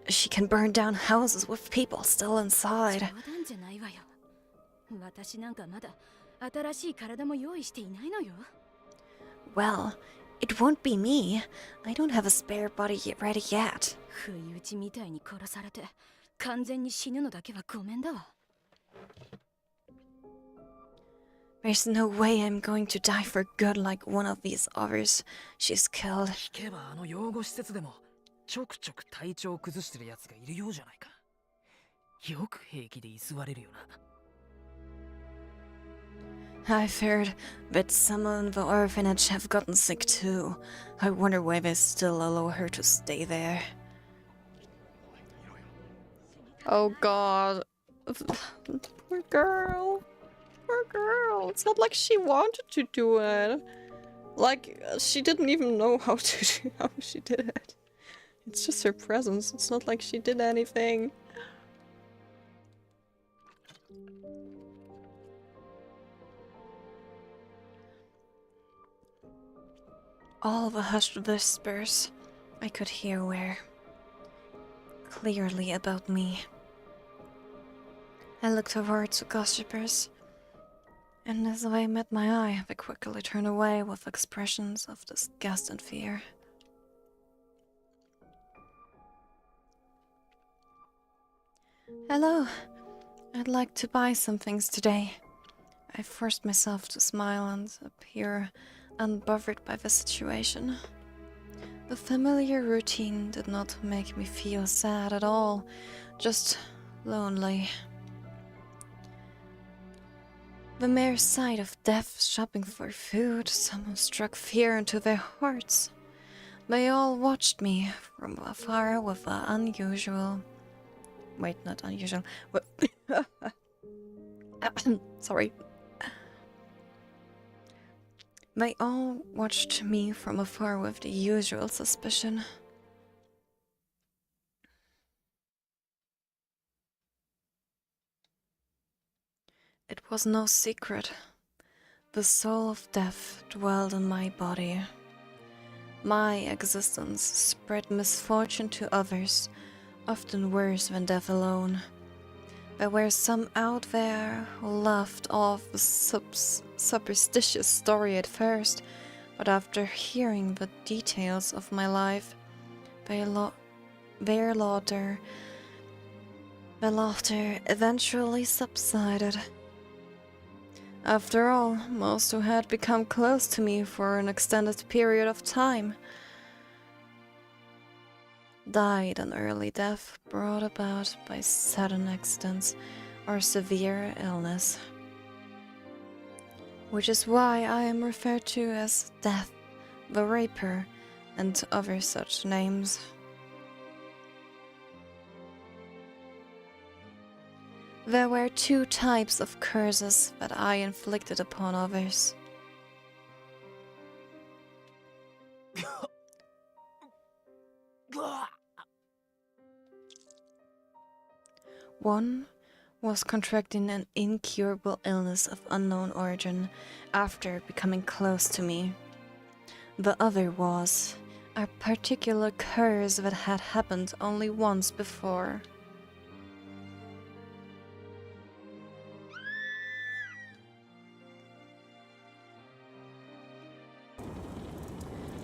A: She can burn down houses with people still inside.
C: 冗談じゃないわよ私なんかまだ新しい体も用意していないのよ
A: Well, it won't be me. I don't have a spare body ready yet.
C: 不意打ちみたいに殺されて完全に死ぬのだけはごめんだわ
A: There's no way I'm going to die for good like one of these others she's killed.
E: 聞けばあの養護施設でもちょくちょく体調を崩してるやつがいるようじゃないかよく平気で居座れるよな
A: I've heard that some in the orphanage have gotten sick too. I wonder why they still allow her to stay there. Oh god. Poor girl. Poor girl. It's not like she wanted to do it. Like, she didn't even know how she did it. It's just her presence. It's not like she did anything. All the hushed whispers I could hear were clearly about me. I looked towards the gossipers, and as they met my eye, they quickly turned away with expressions of disgust and fear. Hello. I'd like to buy some things today. I forced myself to smile and appear unbothered by the situation. The familiar routine did not make me feel sad at all, just lonely. The mere sight of death shopping for food somehow struck fear into their hearts. They all watched me from afar with an unusual... Wait, not unusual. Sorry. They all watched me from afar with the usual suspicion. It was no secret. The soul of death dwelled in my body. My existence spread misfortune to others, often worse than death alone. There were some out there who laughed off the superstitious story at first, but after hearing the details of my life, their laughter eventually subsided. After all, most who had become close to me for an extended period of time died an early death brought about by sudden accidents or severe illness. Which is why I am referred to as Death, the Raper, and other such names. There were two types of curses that I inflicted upon others. One was contracting an incurable illness of unknown origin after becoming close to me. The other was a particular curse that had happened only once before.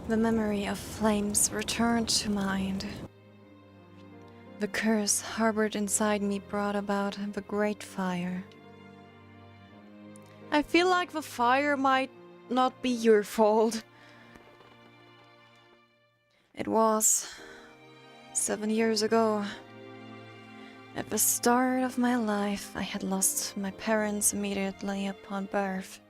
A: The memory of flames returned to mind. The curse harbored inside me brought about the Great Fire. I feel like the fire might not be your fault. It was 7 years ago. At the start of my life, I had lost my parents immediately upon birth.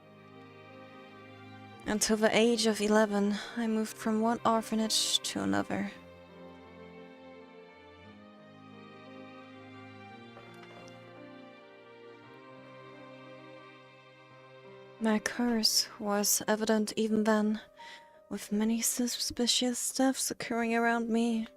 A: Until the age of 11, I moved from one orphanage to another. My curse was evident even then, with many suspicious deaths occurring around me.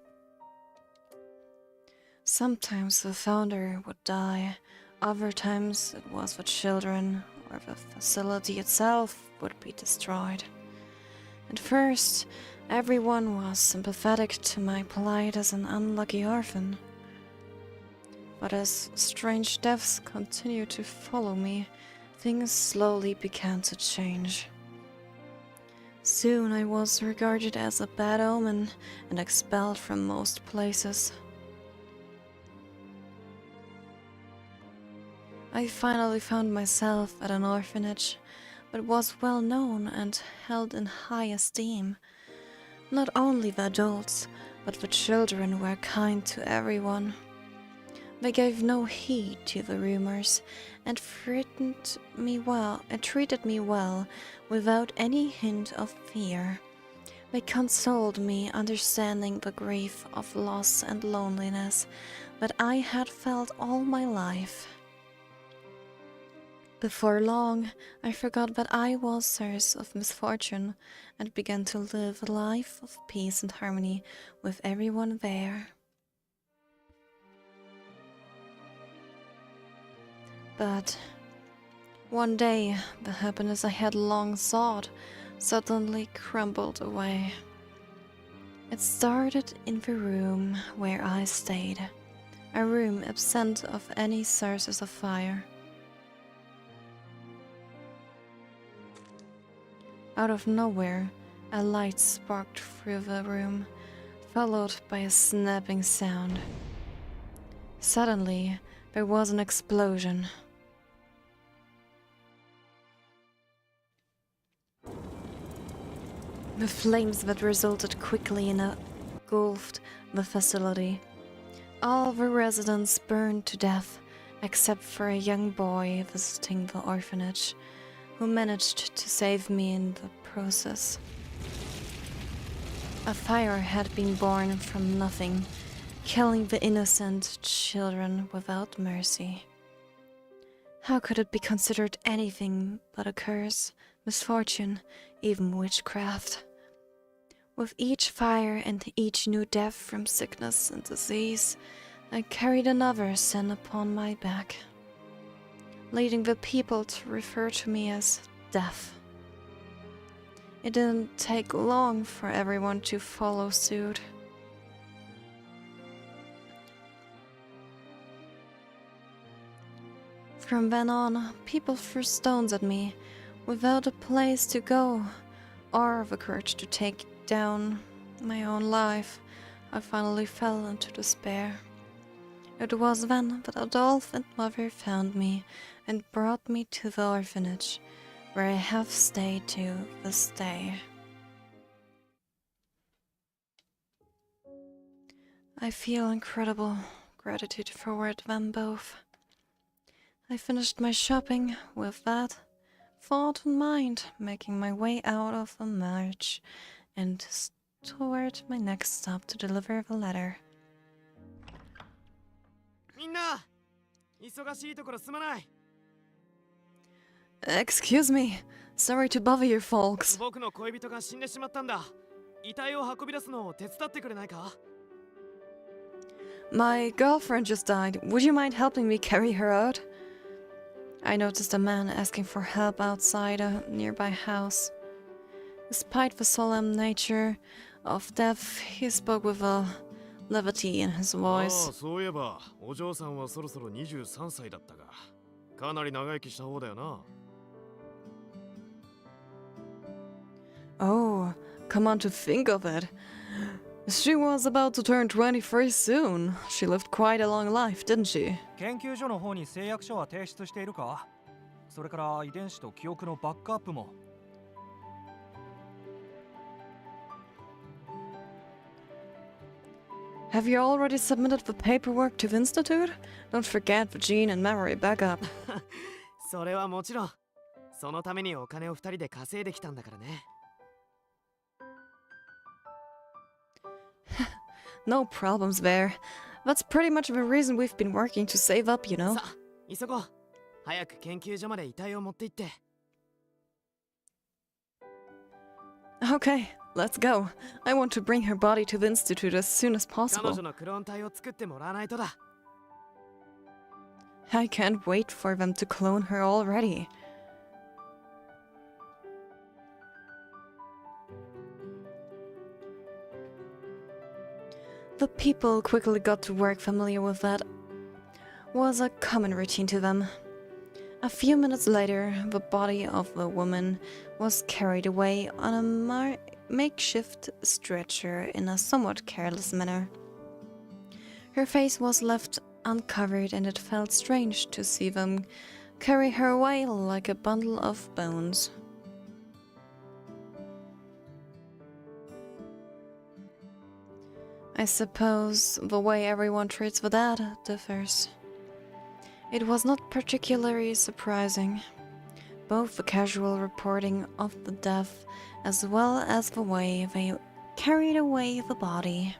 A: Sometimes the founder would die, other times it was the children or the facility itself would be destroyed. At first, everyone was sympathetic to my plight as an unlucky orphan. But as strange deaths continued to follow me, things slowly began to change. Soon I was regarded as a bad omen and expelled from most places. I finally found myself at an orphanage, but was well known and held in high esteem. Not only the adults, but the children were kind to everyone. They gave no heed to the rumors and treated me well without any hint of fear. They consoled me, understanding the grief of loss and loneliness that I had felt all my life. Before long, I forgot that I was source of misfortune and began to live a life of peace and harmony with everyone there. But one day, the happiness I had long sought suddenly crumbled away. It started in the room where I stayed, a room absent of any sources of fire. Out of nowhere, a light sparked through the room, followed by a snapping sound. Suddenly, there was an explosion. The flames that resulted quickly engulfed the facility. All the residents burned to death, except for a young boy visiting the orphanage, who managed to save me in the process. A fire had been born from nothing, killing the innocent children without mercy. How could it be considered anything but a curse, misfortune, even witchcraft? With each fire and each new death from sickness and disease, I carried another sin upon my back, leading the people to refer to me as Death. It didn't take long for everyone to follow suit. From then on, people threw stones at me without a place to go or the courage to take down my own life. I finally fell into despair. It was then that Adolf and Mother found me and brought me to the orphanage, where I have stayed to this day. I feel incredible gratitude toward them both. I finished my shopping with that thought in mind, making my way out of the march and toward my next stop to deliver the letter. Excuse me. Sorry to bother you folks. My girlfriend just died. Would you mind helping me carry her out? I noticed a man asking for help outside a nearby house. Despite the solemn nature of death, he spoke with a levity in his voice. Oh, come on to think of it. She was about to turn 23 soon. She lived quite a long life, didn't she?
F: 研究所の方に誓約書は提出しているか？それから遺伝子と記憶のバックアップも。
A: Have you already submitted the paperwork to the Institute? Don't forget the gene and memory backup.
G: それはもちろん。そのためにお金を2人で稼いできたんだからね。
A: No problems there. That's pretty much the reason we've been working to save up, you know.
G: さあ、急ごう。早く研究所まで遺体を持って行って。
A: Okay, let's go. I want to bring her body to the Institute as soon as
G: 彼
A: possible.
G: 女のクローン体を作ってもらわないとだ。
A: I can't wait for them to clone her already. The people quickly got to work. Familiar with that was a common routine to them. A few minutes later, the body of the woman was carried away on a makeshift stretcher in a somewhat careless manner. Her face was left uncovered, and it felt strange to see them carry her away like a bundle of bones. I suppose the way everyone treats the dead differs. It was not particularly surprising. Both the casual reporting of the death as well as the way they carried away the body.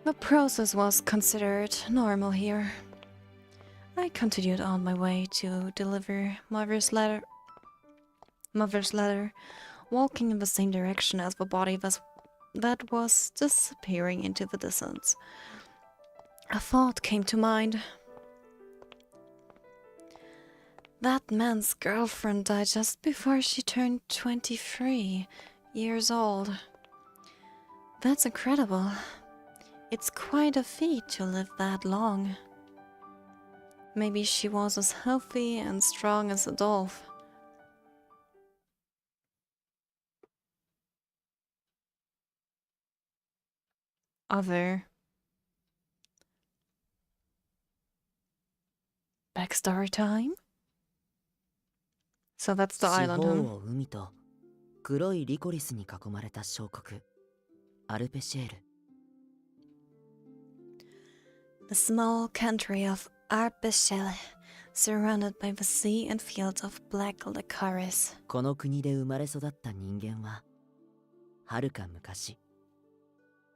A: The process was considered normal here. I continued on my way to deliver Mother's letter, walking in the same direction as the body that was disappearing into the distance. A thought came to mind. That man's girlfriend died just before she turned 23 years old. That's incredible. It's quite a feat to live that long. Maybe she was as healthy and strong as Adolf. Other backstory time? So that's the island,
H: 四方
A: huh?
H: を海と黒いリコリスに囲まれた小国アルペシエール。
A: The small country of Arbeshele, surrounded by the sea and fields of black licorice.
H: この国で生まれ育った人間は遥か昔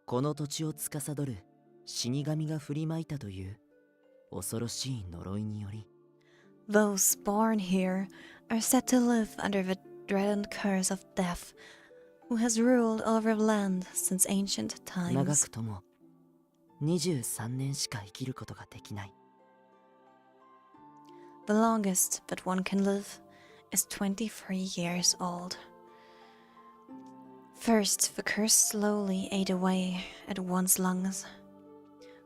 H: この土地を司る死神が振りまいたという恐ろしい呪いにより
A: Those born here are said to live under the dreaded curse of death, who has ruled over the land since ancient
H: 長
A: times.
H: くとも23年しか生きることができない。
A: The longest that one can live is 23 years old. First, the curse slowly ate away at one's lungs.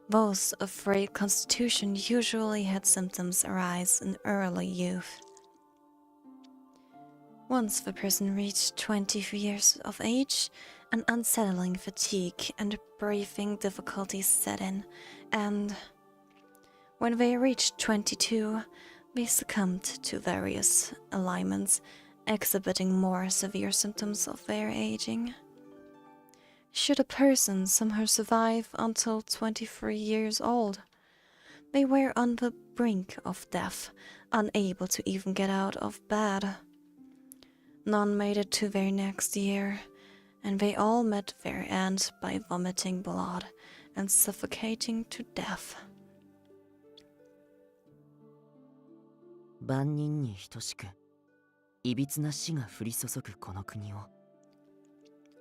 A: Those of frail constitution usually had symptoms arise in early youth. Once the person reached 20 years of age, an unsettling fatigue and breathing difficulties set in, and when they reached 22, they succumbed to various ailments, exhibiting more severe symptoms of their aging. Should a person somehow survive until 23 years old, they were on the brink of death, unable to even get out of bed. None made it to their next year, and they all met their end by vomiting blood and suffocating to death.
H: 万人に等しくいびつな死が降り注ぐこの国を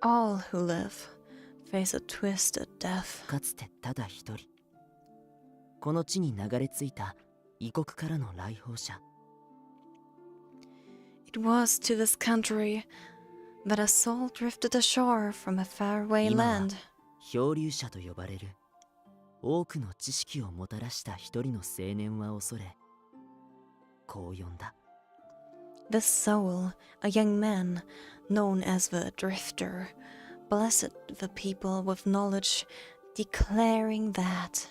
A: All who live face a twisted death.
H: かつてただ一人この地に流れ着いた異国からの来訪者
A: It was to this country that a soul drifted ashore from a faraway
H: 今は
A: land.
H: 漂流者と呼ばれる多くの知識をもたらした一人の青年は恐れこう呼んだ
A: This soul, a young man, known as the Drifter, blessed the people with knowledge, declaring that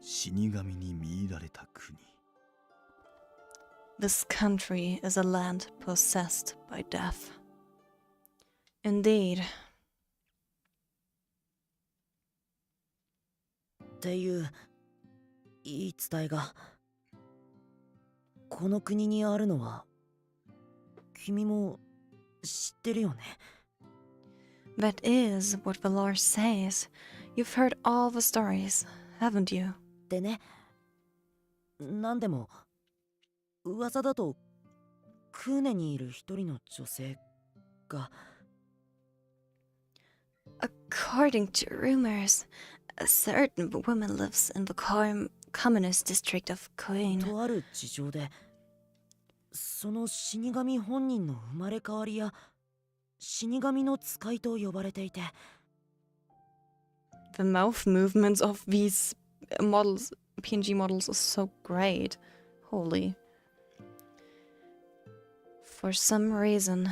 B: 死神に見入られた国
A: this country is a land possessed by death. Indeed,
H: っていう言い伝えがこの国にあるのは君も知ってるよね
A: that is what the lore says. You've heard all the stories, haven't you?
H: でねなんでも噂だとクーネにいる一人の女性が
A: According to rumors, a certain woman lives in the communist district of Queen.
H: とある事情でその死神本人の生まれ変わりや死神の使いと呼ばれていて
A: The mouth movements of these models, PNG models, are so great. Holy. For some reason,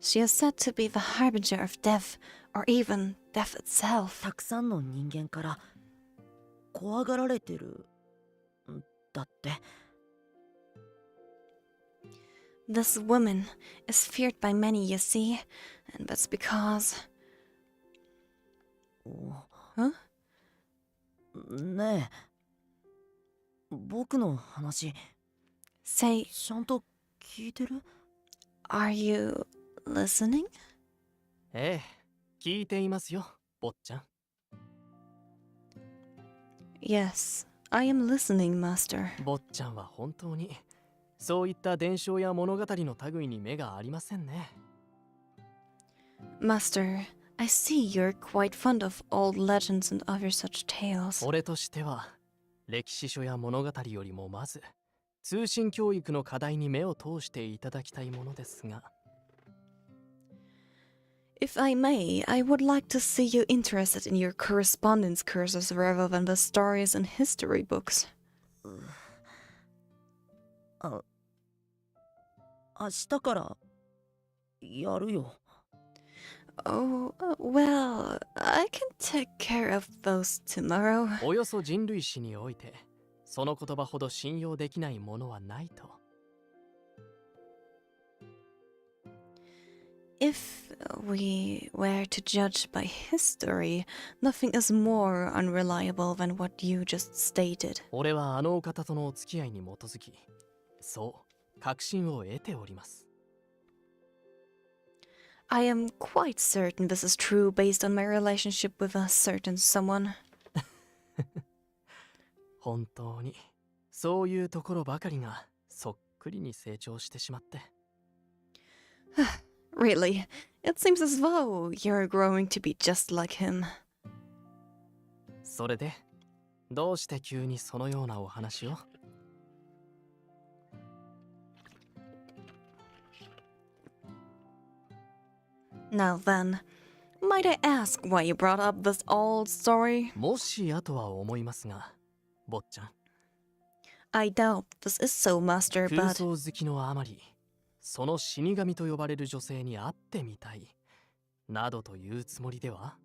A: she is said to be the harbinger of death, or even death itself.
H: たくさんの人間から怖がられてるんだって
A: This woman is feared by many, you see, and that's because...
H: お
A: Huh?
H: ねえ僕の話
A: Say,
H: ちゃんと聞いてる
A: are you listening?
E: ええ、聞いていますよ、坊ちゃん。
A: Yes, I am listening, Master.
E: 坊ちゃんは本当にそういった伝承や物語の類に目がありませんね。
A: Master, I see you're quite fond of old legends and other such tales.
E: 俺としては歴史書や物語よりもまず通信教育の課題に目を通していただきたいものですが。
A: If I may, I would like to see you interested in your correspondence courses rather than the stories and history books.
H: あ明日からやるよ
A: Oh, well, I can take care of those tomorrow.
E: およそ人類史においてその言葉ほど信用できないものはないと。
A: If we were to judge by history, nothing is more unreliable than what you just stated.
G: 俺はあのお方とのお付き合いに基づき、そう確信を得ております。
A: I am quite certain this is true based on my relationship with a certain someone.
G: 本当にそういうところばかりがそっくりに成長してしまって。
A: Really, it seems as though you're growing to be just like him.
G: それでどうして急にそのようなお話を？
A: Now then, might I ask why you brought up this old story?
G: もしやとは思いますが、坊ちゃん。
A: I doubt this is so, Master,
G: 空
A: but
G: 想好きのあまり、その死神と呼ばれる女性に会ってみたい、などというつもりでは？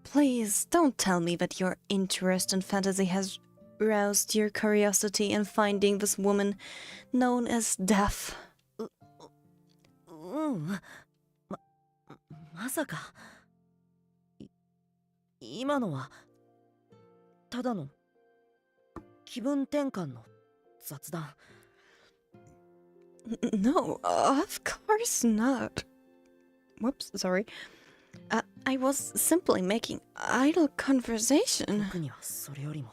A: please don't tell me that your interest in fantasy has roused your curiosity in finding this woman known as Death.
H: まさか今のはただの気分転換の雑談。
A: No, of course not. Whoops, sorry. I was simply making idle conversation.
H: 僕にはそれよりも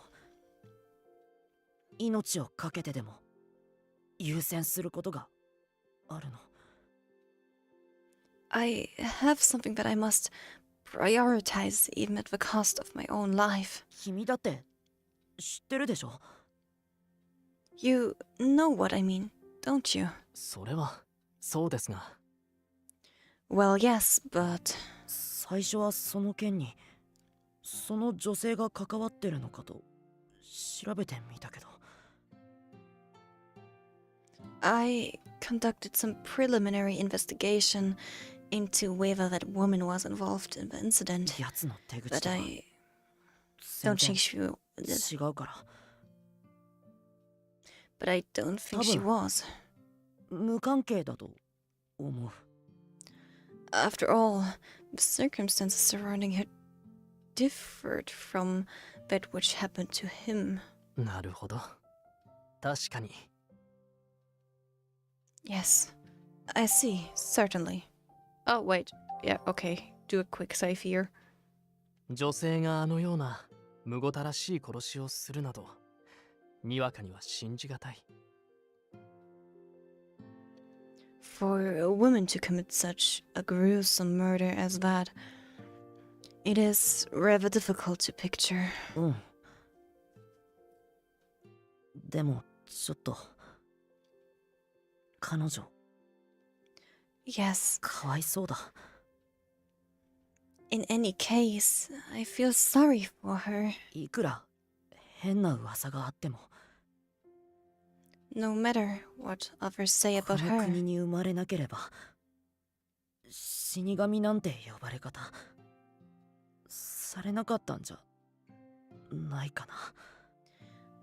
H: 命を懸けてでも優先することがあるの。
A: I have something that I must prioritize even at the cost of my own life.
H: 君だって知ってるでしょ？
A: You know what I mean, don't you?
G: それはそうですが。
A: Well, yes, but
H: 最初はその件にその女性が関わってるのかと調べてみたけど。
A: I conducted some preliminary investigation into whether that woman was involved in the incident,
H: やつの手口
A: but
H: とは
A: I
H: 全
A: don't
H: 然
A: think she...
H: 違うから。
A: But I don't think she was.
H: 無関係だと思う。
A: After all, the circumstances surrounding her differed from that which happened to him.
G: なるほど。確かに。
A: Yes, I see, certainly. Oh, wait. Yeah, okay. Do a quick save here.
G: 女性があのようなむごたらしい殺しをするなど、にわかには信じがたい。
A: For a woman to commit such a gruesome murder as that, it is rather difficult to picture.
H: うん。でもちょっと彼女
A: Yes,
H: かわいそうだ。
A: in any case, I feel sorry for her.
H: いくら変な噂があっても
A: No matter what others say
H: こ
A: about
H: の
A: her.
H: 国に生まれなければ死神なんて呼ばれ方されなかったんじゃないかな。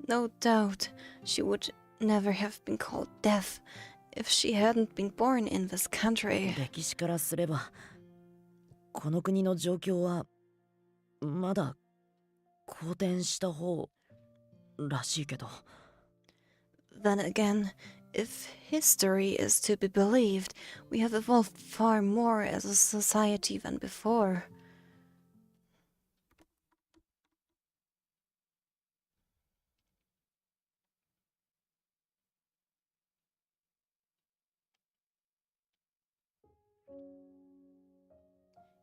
A: No doubt, she would never have been called Death if she hadn't been born in this country.
H: 歴史からすればこの国の状況はまだ好転した方らしいけど。
A: Then again, if history is to be believed, we have evolved far more as a society than before.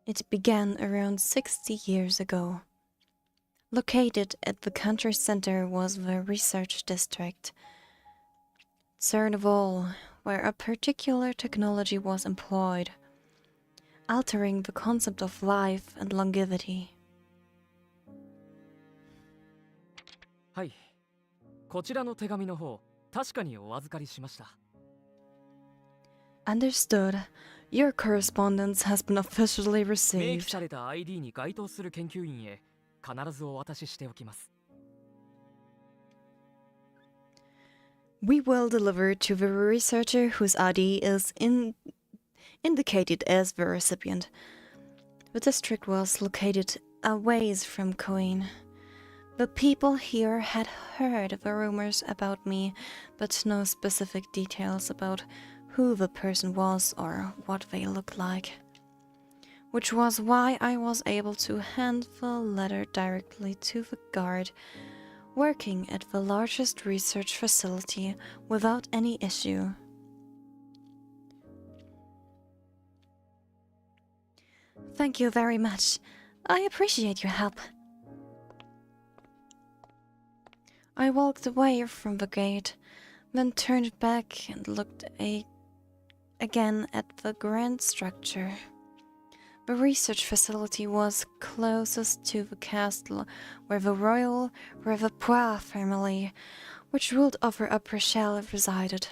A: It began around 60 years ago. Located at the country center was the research district. CERN of all, where a particular technology was employed, altering the concept of life and longevity.
F: はい。こちらの手紙の方、確かにお預かりしました。
A: Understood. Your correspondence has been officially
F: 明記
A: received.
F: された ID に該当する研究員へ必ずお渡ししておきます。
A: We will deliver to the researcher whose ID is indicated as the recipient. The district was located a ways from Coin. The people here had heard the rumors about me, but no specific details about who the person was or what they looked like. Which was why I was able to hand the letter directly to the guard working at the largest research facility without any issue. Thank you very much. I appreciate your help. I walked away from the gate, then turned back and looked again at the grand structure. The research facility was closest to the castle where the royal Revepoix family, which ruled over Upper Shell, resided.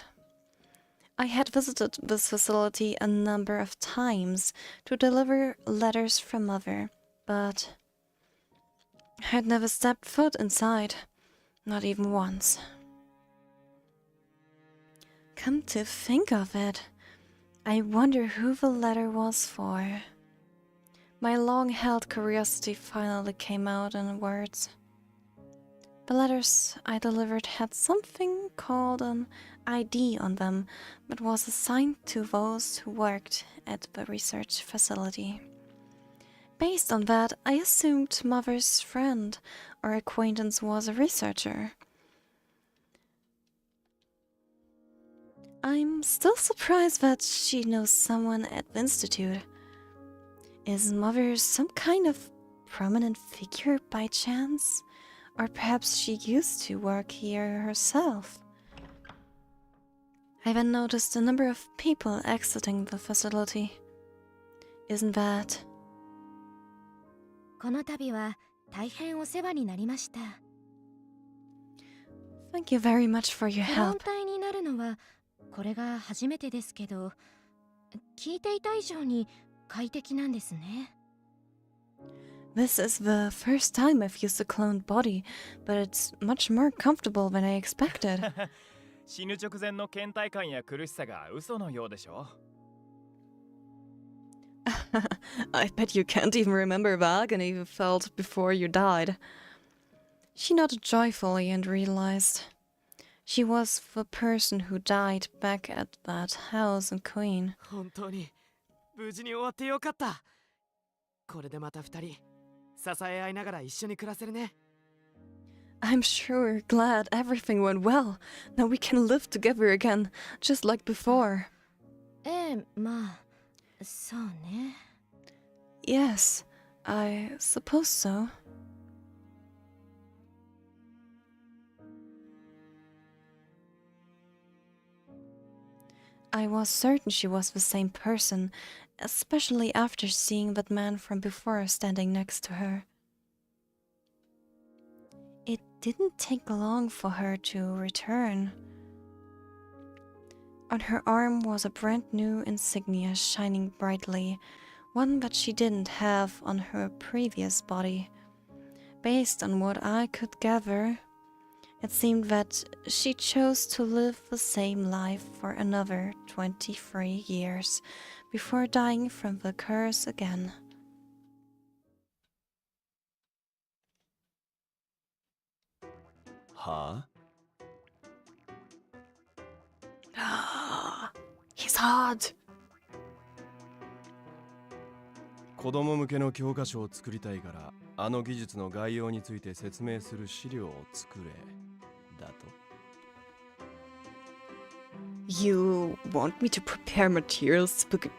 A: I had visited this facility a number of times to deliver letters from Mother, but I had never stepped foot inside, not even once. Come to think of it, I wonder who the letter was for. My long-held curiosity finally came out in words. The letters I delivered had something called an ID on them, but was assigned to those who worked at the research facility. Based on that, I assumed Mother's friend or acquaintance was a researcher. I'm still surprised that she knows someone at the Institute. Is Mother some kind of prominent figure by chance? Or perhaps she used to work here herself? I then noticed a number of people exiting the facility. Isn't that...
D: この度は大変お世話になりました。
A: Thank you very much for your
D: フロン
A: help.
D: 隊になるのはこれが初めてですけど、聞いていた以上に快適なんですね。
A: This is the first time I've used a cloned body, but it's much more comfortable than I expected.
F: 死ぬ直前の倦怠感や苦しさが嘘のようでしょ。
A: I bet you can't even remember the agony you felt before you died. She nodded joyfully and realized she was the person who died back at that house in Queen.
G: 本当に無事に終わってよかった。これでまた二人支え合いながら一緒に暮らせるね。
A: I'm sure glad everything went well. Now we can live together again, just like before.
D: ええ、まあ、そうね。
A: Yes, I suppose so. I was certain she was the same person, especially after seeing that man from before standing next to her. It didn't take long for her to return. On her arm was a brand new insignia shining brightly, one that she didn't have on her previous body. Based on what I could gather, it seemed that she chose to live the same life for another 23 years before dying from the curse again.
B: Huh?
A: He's hot!
I: 子供向けの教科書を作りたいから、あの技術の概要について説明する資料を作れ。だと。
A: You want me to prepare materials to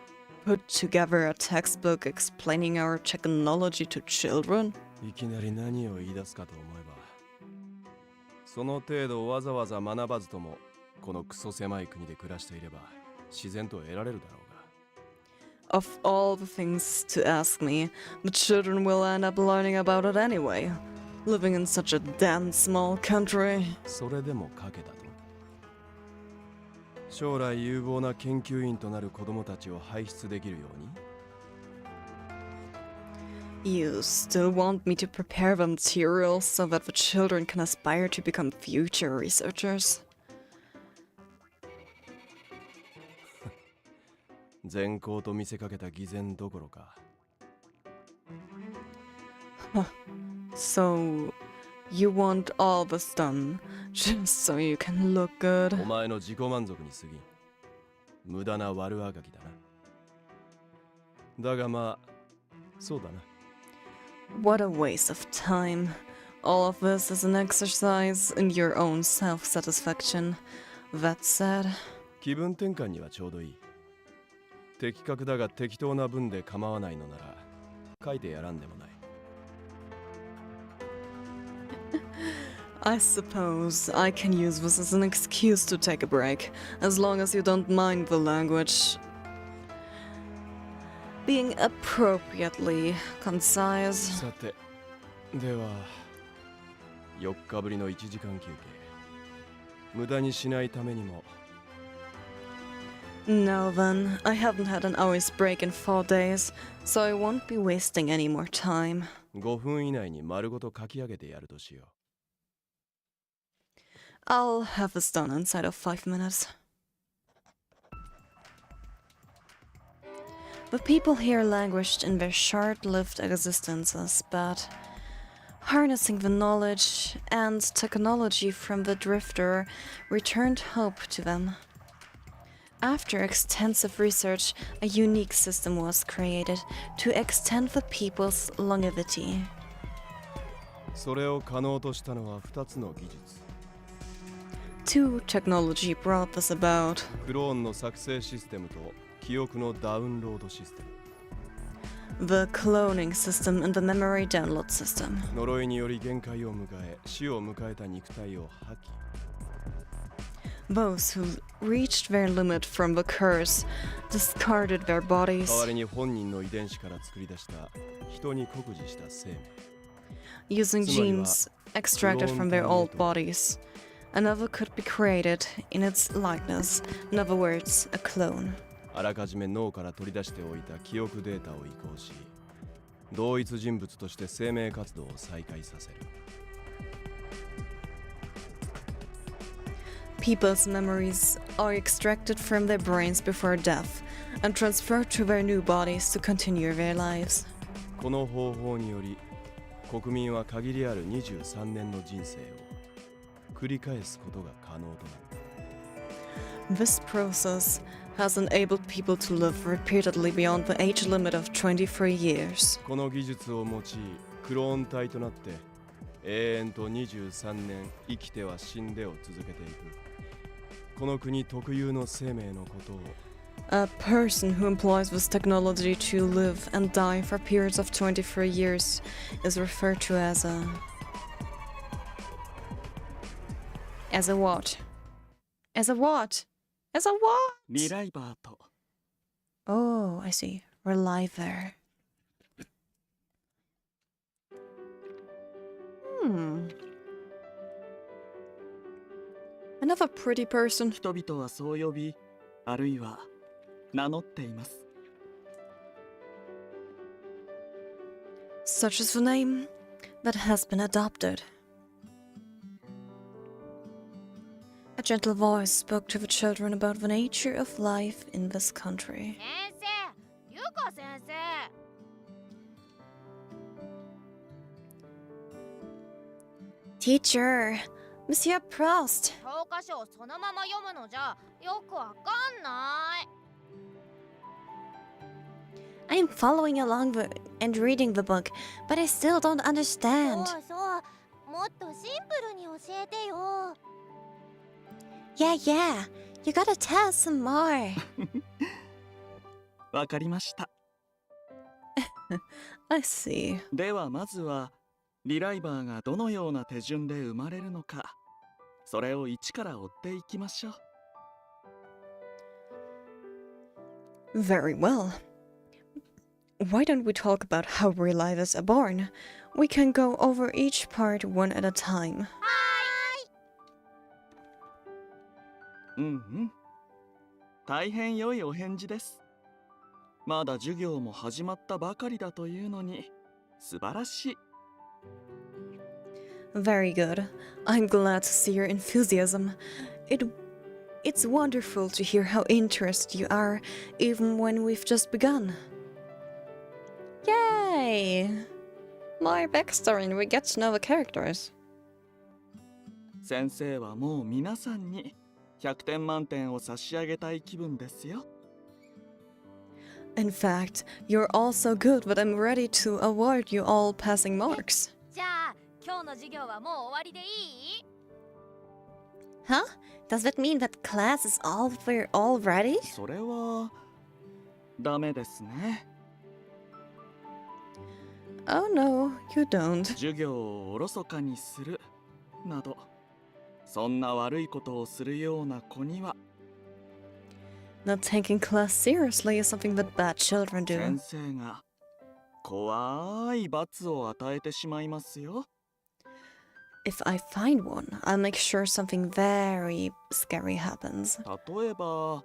A: put together a textbook explaining our technology to children?
I: いきなり何を言い出すかと思えば。その程度わざわざ学ばずとも、このクソ狭い国で暮らしていれば、自然と得られるだろうが。
A: Of all the things to ask me, the children will end up learning about it anyway. Living in such a damn small country.
I: それでも賭けだと。将来有望な研究員となる子供たちを輩出できるように。
A: You still want me to prepare the materials so that the children can aspire to become future researchers?
I: 善行と見せかけた偽善どころか。
A: So, you want all this done just so you can look good?
I: お前の自己満足に過ぎん。無駄な悪あがきだな。だがまあ、そうだな。
A: What a waste of time. All of this is an exercise in your own self-satisfaction. That said,
I: 気分転換にはちょうどいい。的確だが適当な分で構わないのなら書いてやらんでもない。
A: I suppose I can use this as an excuse to take a break, as long as you don't mind the language being appropriately concise.
I: さて、では4日ぶりの1時間休憩。無駄にしないためにも。
A: Now then, I haven't had an hour's break in 4 days, so I won't be wasting any more time.
I: 5分以内に丸ごと書き上げてやるとしよう。
A: I'll have this done inside of 5 minutes. The people here languished in their short-lived existences, but harnessing the knowledge and technology from the drifter returned hope to them. After extensive research, a unique system was created to extend the people's longevity.
I: それを可能としたのは2つの技術。
A: Two technology brought this about.
I: クローンの作成システムと記憶のダウンロードシステム。
A: The cloning system and the memory download system.
I: 呪いにより限界を迎え、死を迎えた肉体を破棄。
A: Those who reached their limit from the curse discarded their
I: 代
A: bodies,
I: わりに本人の遺伝子から作り出した人に酷似した生命。
A: using genes extracted from their old bodies. Another could be created in its likeness, in other words, a clone.
I: あらかじめ脳から取り出しておいた記憶データを移行し、同一人物として生命活動を再開させる。
A: People's memories are extracted from their brains before death and transferred to their new bodies to continue their lives.
I: この方法により、国民は限りある23年の人生を繰り返すことが可能となる。
A: This process has enabled people to live repeatedly beyond the age limit of 23 years.
I: この技術を用い、クローン体となって永遠と23年生きては死んでを続けていく。この国特有の生命のことを
A: A person who employs this technology to live and die for periods of 23 years is referred to as a... As a what? As a what? As a what?
E: リライバーと
A: Oh, I see. Reliver. Another pretty person.
E: 人々はそう呼び、あるいは名乗っています。
A: Such is the name that has been adopted. A gentle voice spoke to the children about the nature of life in this country.
D: 先生、ゆか先生。
A: Teacher, Monsieur Proust.
D: 教科書をそのまま読むのじゃよくわかんない。
A: I am following along and reading the book, but I still don't
D: そう
A: understand.
D: そう、もっとシンプルに教えてよ。
A: Yeah, you gotta tell us some more.
E: わかりました。
A: I see.
E: ではまずはリライバーがどのような手順で生まれるのか、それを一から追っていきましょう。
A: Very well. Why don't we talk about how relivers are born? We can go over each part one at a time.
E: うんうん。大変良いお返事です。まだ授業も始まったばかりだというのに、素晴らしい。
A: Very good. I'm glad to see your enthusiasm. It's wonderful to hear how interested you are, even when we've just begun. Yay! More backstory and we get to know the characters.
E: 先生はもう皆さんに100点満点を差し上げたい気分ですよ。
A: In fact, you're all so good that I'm ready to award you all passing marks.
D: じゃあ今日の授業はもう終わりでいい？
A: Huh? Does that mean that class is over already?
E: それはダメですね。
A: Oh no, you don't.
E: 授業をおろそかにするなど、そんな悪いことをするような子には
A: Not taking class seriously is something that bad children do.
E: 先生が怖い罰を与えてしまいますよ。
A: If I find one, I'll make sure something very scary happens.
E: 例えば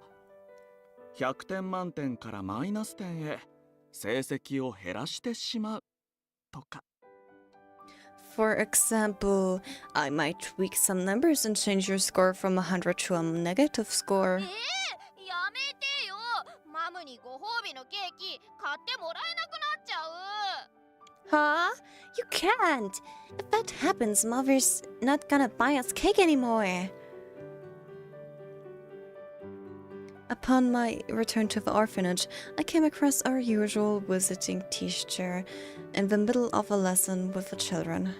E: 100点満点からマイナス点へ成績を減らしてしまうとか。
A: For example, I might tweak some numbers and change your score from 100 to a negative score.
D: やめてよ。マムにご褒美のケーキ買ってもらえなくなっちゃう。
A: Huh? You can't! If that happens, Mother's not gonna buy us cake anymore. Upon my return to the orphanage, I came across our usual visiting teacher in the middle of a lesson with the children.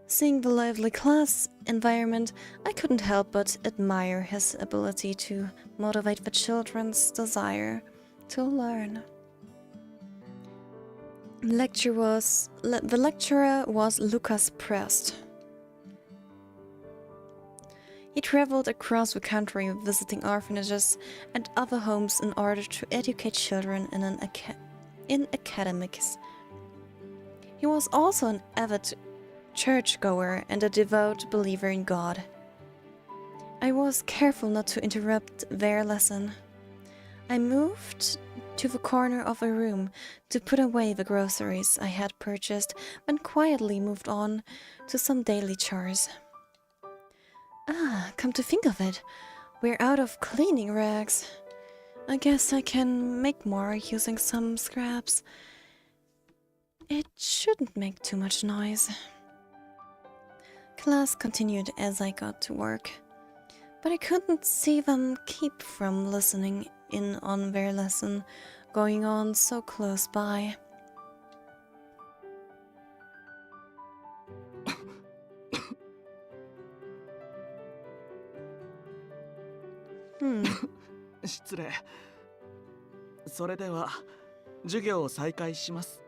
A: Seeing the lively class environment, I couldn't help but admire his ability to motivate the children's desire to learn. The lecturer was Lucas Prest. He traveled across the country visiting orphanages and other homes in order to educate children in academics. He was also an avid churchgoer and a devout believer in God. I was careful not to interrupt their lesson. I moved to the corner of a room to put away the groceries I had purchased and quietly moved on to some daily chores. Ah, come to think of it, we're out of cleaning rags. I guess I can make more using some scraps. It shouldn't make too much noise. Class continued as I got to work, but I couldn't see them keep from listening in on their lesson going on so close by. Hmm.
E: 失礼。それでは授業を再開します。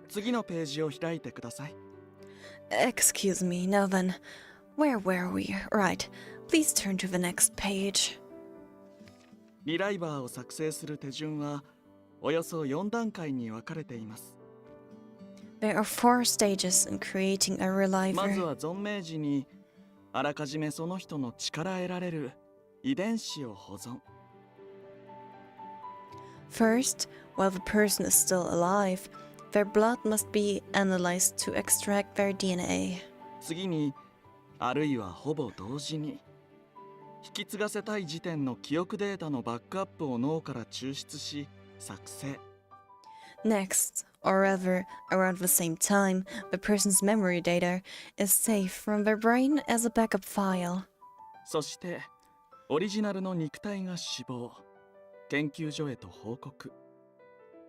E: 次のページを開いてください。
A: Excuse me, now then. Where were we? Right. Please turn to the next page.
E: リライバーを作成する手順はおよそ4段階に分かれています。
A: There are 4 stages in creating a
E: まず
A: reliver.
E: は存命時にあらかじめその人の力得られる遺伝子を保存。
A: First, while the person is still alive, their blood must be analyzed to extract their DNA.
E: 次にあるいはほぼ同時に引き継がせたい時点の記憶データのバックアップを脳から抽出し作成。
A: Next, or rather, around the same time, the person's memory data is saved from their brain as a backup file.
E: そしてオリジナルの肉体が死亡、研究所へと報告、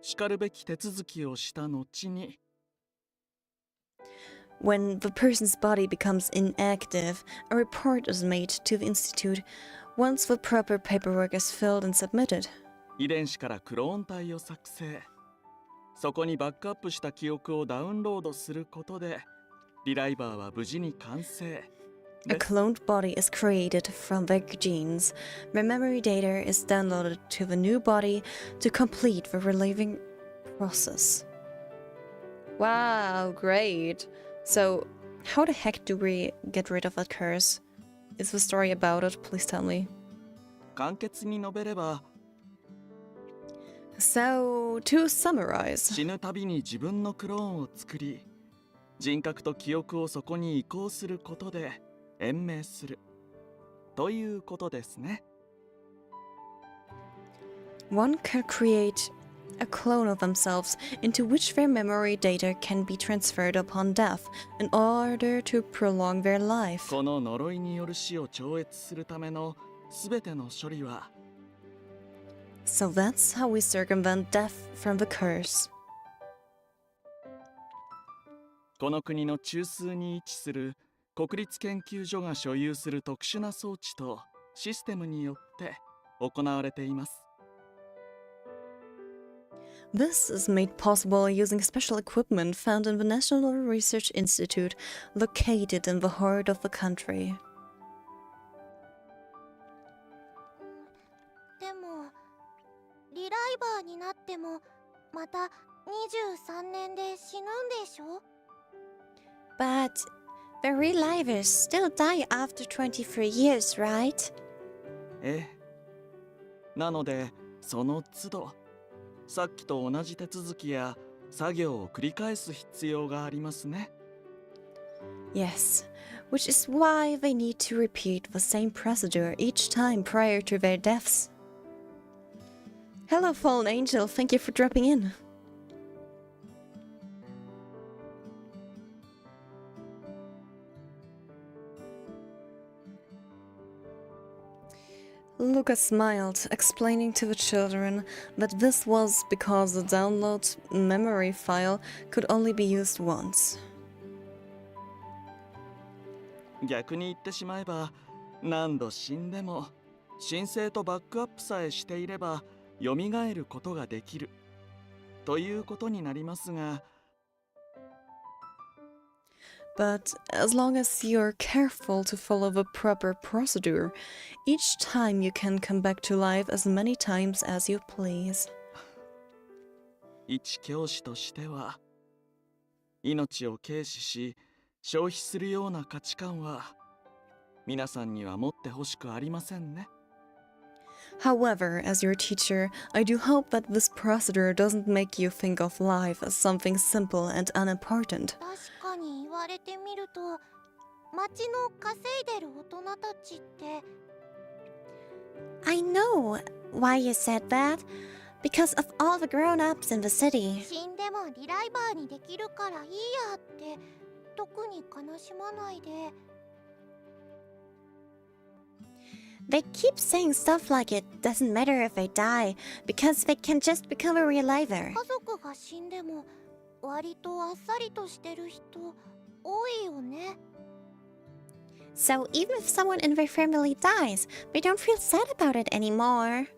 E: しかるべき手続きをした後に
A: When the person's body becomes inactive, a report is made to the institute once the proper paperwork is filled and submitted.
E: 遺伝子からクローン体を作成、そこにバックアップした記憶をダウンロードすることでリライバーは無事に完成。
A: A cloned body is created from their genes. Their memory data is downloaded to the new body to complete the reliving process. Wow, great. So, how the heck do we get rid of that curse? Is the story about it? Please tell me.
E: 簡潔に述べれば
A: So, to summarize,
E: 死ぬたびに自分のクローンを作り、人格と記憶をそこに移行することで延命する。ということですね。
A: One can create a clone of themselves into which their memory data can be transferred upon death in order to prolong their life.
E: この呪いによる死を超越するためのすべての処理は
A: So that's how we circumvent death from the curse.
E: この国の中枢に位置する国立研究所が所有する特殊な装置とシステムによって行われています。
A: This is made possible using special equipment found in the National Research Institute located in the heart of the country.
D: でもリライバーになってもまた23年で死ぬんでしょ？
A: But the relivers still die after 23 years, right?
E: ええ。なのでその都度さっきと同じ手続きや作業を繰り返す必要がありますね。
A: Yes, which is why they need to repeat the same procedure each time prior to their deaths. Hello, Fallen Angel, thank you for dropping in. Lucas smiled, explaining to the children that this was because the download memory file could only be used once.
E: 逆に言ってしまえば何度死んでも申請とバックアップさえしていれば蘇ることができるということになりますが
A: But as long as you're careful to follow the proper procedure, each time you can come back to life as many times as you please.
E: 一教師としては命を軽視し消費するような価値観は皆さんには持ってほしくありませんね。
A: However, as your teacher, I do hope that this procedure doesn't make you think of life as something simple and unimportant.
D: 確かに言われてみると町の稼いでる大人たちって
A: I know why you said that. Because of all the grown-ups in the city.
D: 死んでもリライバーにできるからいいやって特に悲しまないで
A: They keep saying stuff like it doesn't matter if they die, because they can just become a reliver.
D: 家族が死んでも割とあっさりとしてる人多いよね
A: So even if someone in their family dies, they don't feel sad about it anymore.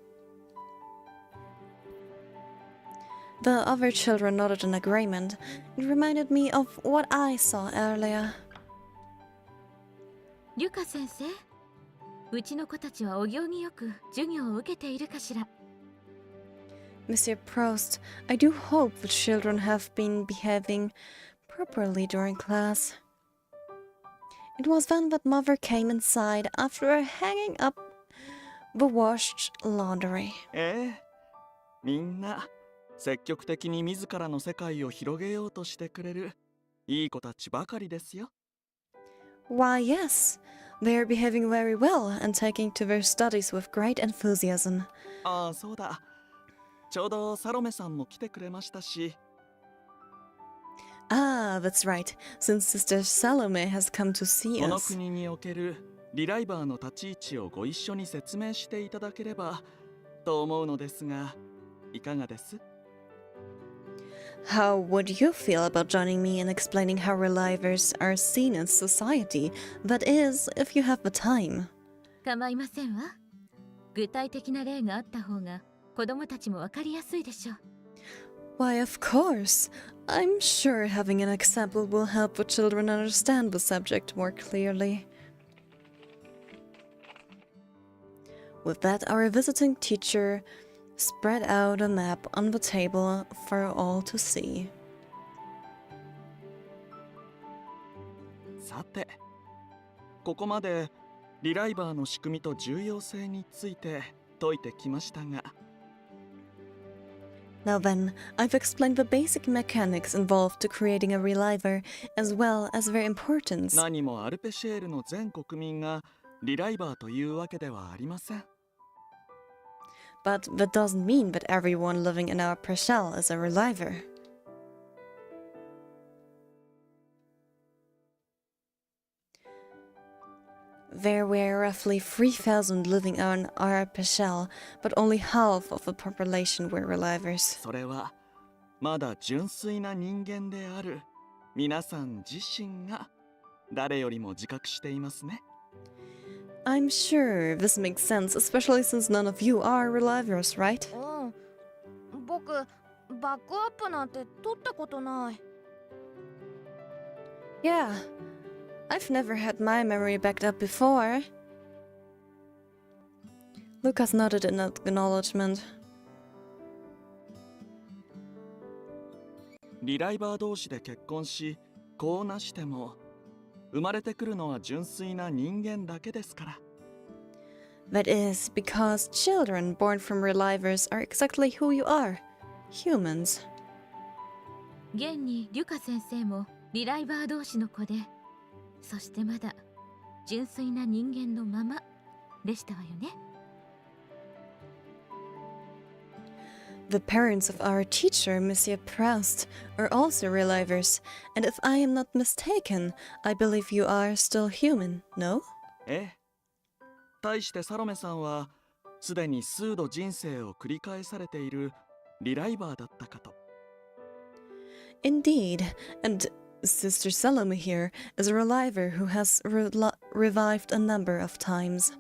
A: The other children nodded in agreement. It reminded me of what I saw earlier.
C: リュカ先生、うちの子たちはお行儀よく授業を受けているかしら？
A: Monsieur Prost, I do hope the children have been behaving properly during class. It was then that Mother came inside after hanging up the washed laundry.
E: ええ、みんな積極的に自らの世界を広げようとしてくれるいい子たちばかりですよ。
A: Why, yes. They are behaving very well and taking to their studies with great enthusiasm.
E: ああ、そうだ。ちょうどサロメさんも来てくれましたし。
A: Ah, that's right, since Sister Salome has come to see
E: この
A: us.
E: 国におけるリライバーの立ち位置をご一緒に説明していただければと思うのですが、いかがです？
A: How would you feel about joining me in explaining how relivers are seen in society? That is, if you have the time.
C: 構いませんわ。具体的な例があった方が子供たちもわかりやすいでしょう。
A: Why, of course. I'm sure having an example will help the children understand the subject more clearly. With that, our visiting teacher spread out a map on the table for all to see.
E: さて、ここまでリライバーの仕組みと重要性について説いてきましたが、
A: Now then, I've explained the basic mechanics involved to creating a reliver, as well as their importance.
E: 何もアルペシェールの全国民がリライバーというわけではありません。
A: But that doesn't mean that everyone living in our parcel is a reliver. There were roughly 3,000 living on our parcel, but only half of the population were relivers.
E: それはまだ純粋な人間である皆さん自身が誰よりも自覚していますね。
A: I'm sure this makes sense, especially since none of you are relivers, right?
D: 僕バックアップなんて取ったことない。
A: Yeah, I've never had my memory backed up before. Lucas nodded in acknowledgement.
E: リライバー同士で結婚し子をなしても生まれてくるのは純粋な人間だけですから。
A: That is because children born from relivers are exactly who you are, humans.
C: 現にリュカ先生もリライバー同士の子で、そしてまだ純粋な人間のままでしたわよね。
A: The parents of our teacher, Monsieur Proust, are also relivers, and if I am not mistaken, I believe you are still human, no?
E: ええ。対してサロメさんはすでに数度人生を繰り返されているリライバーだったかと。
A: Indeed, and Sister Salome here is a reliver who has revived a number of times.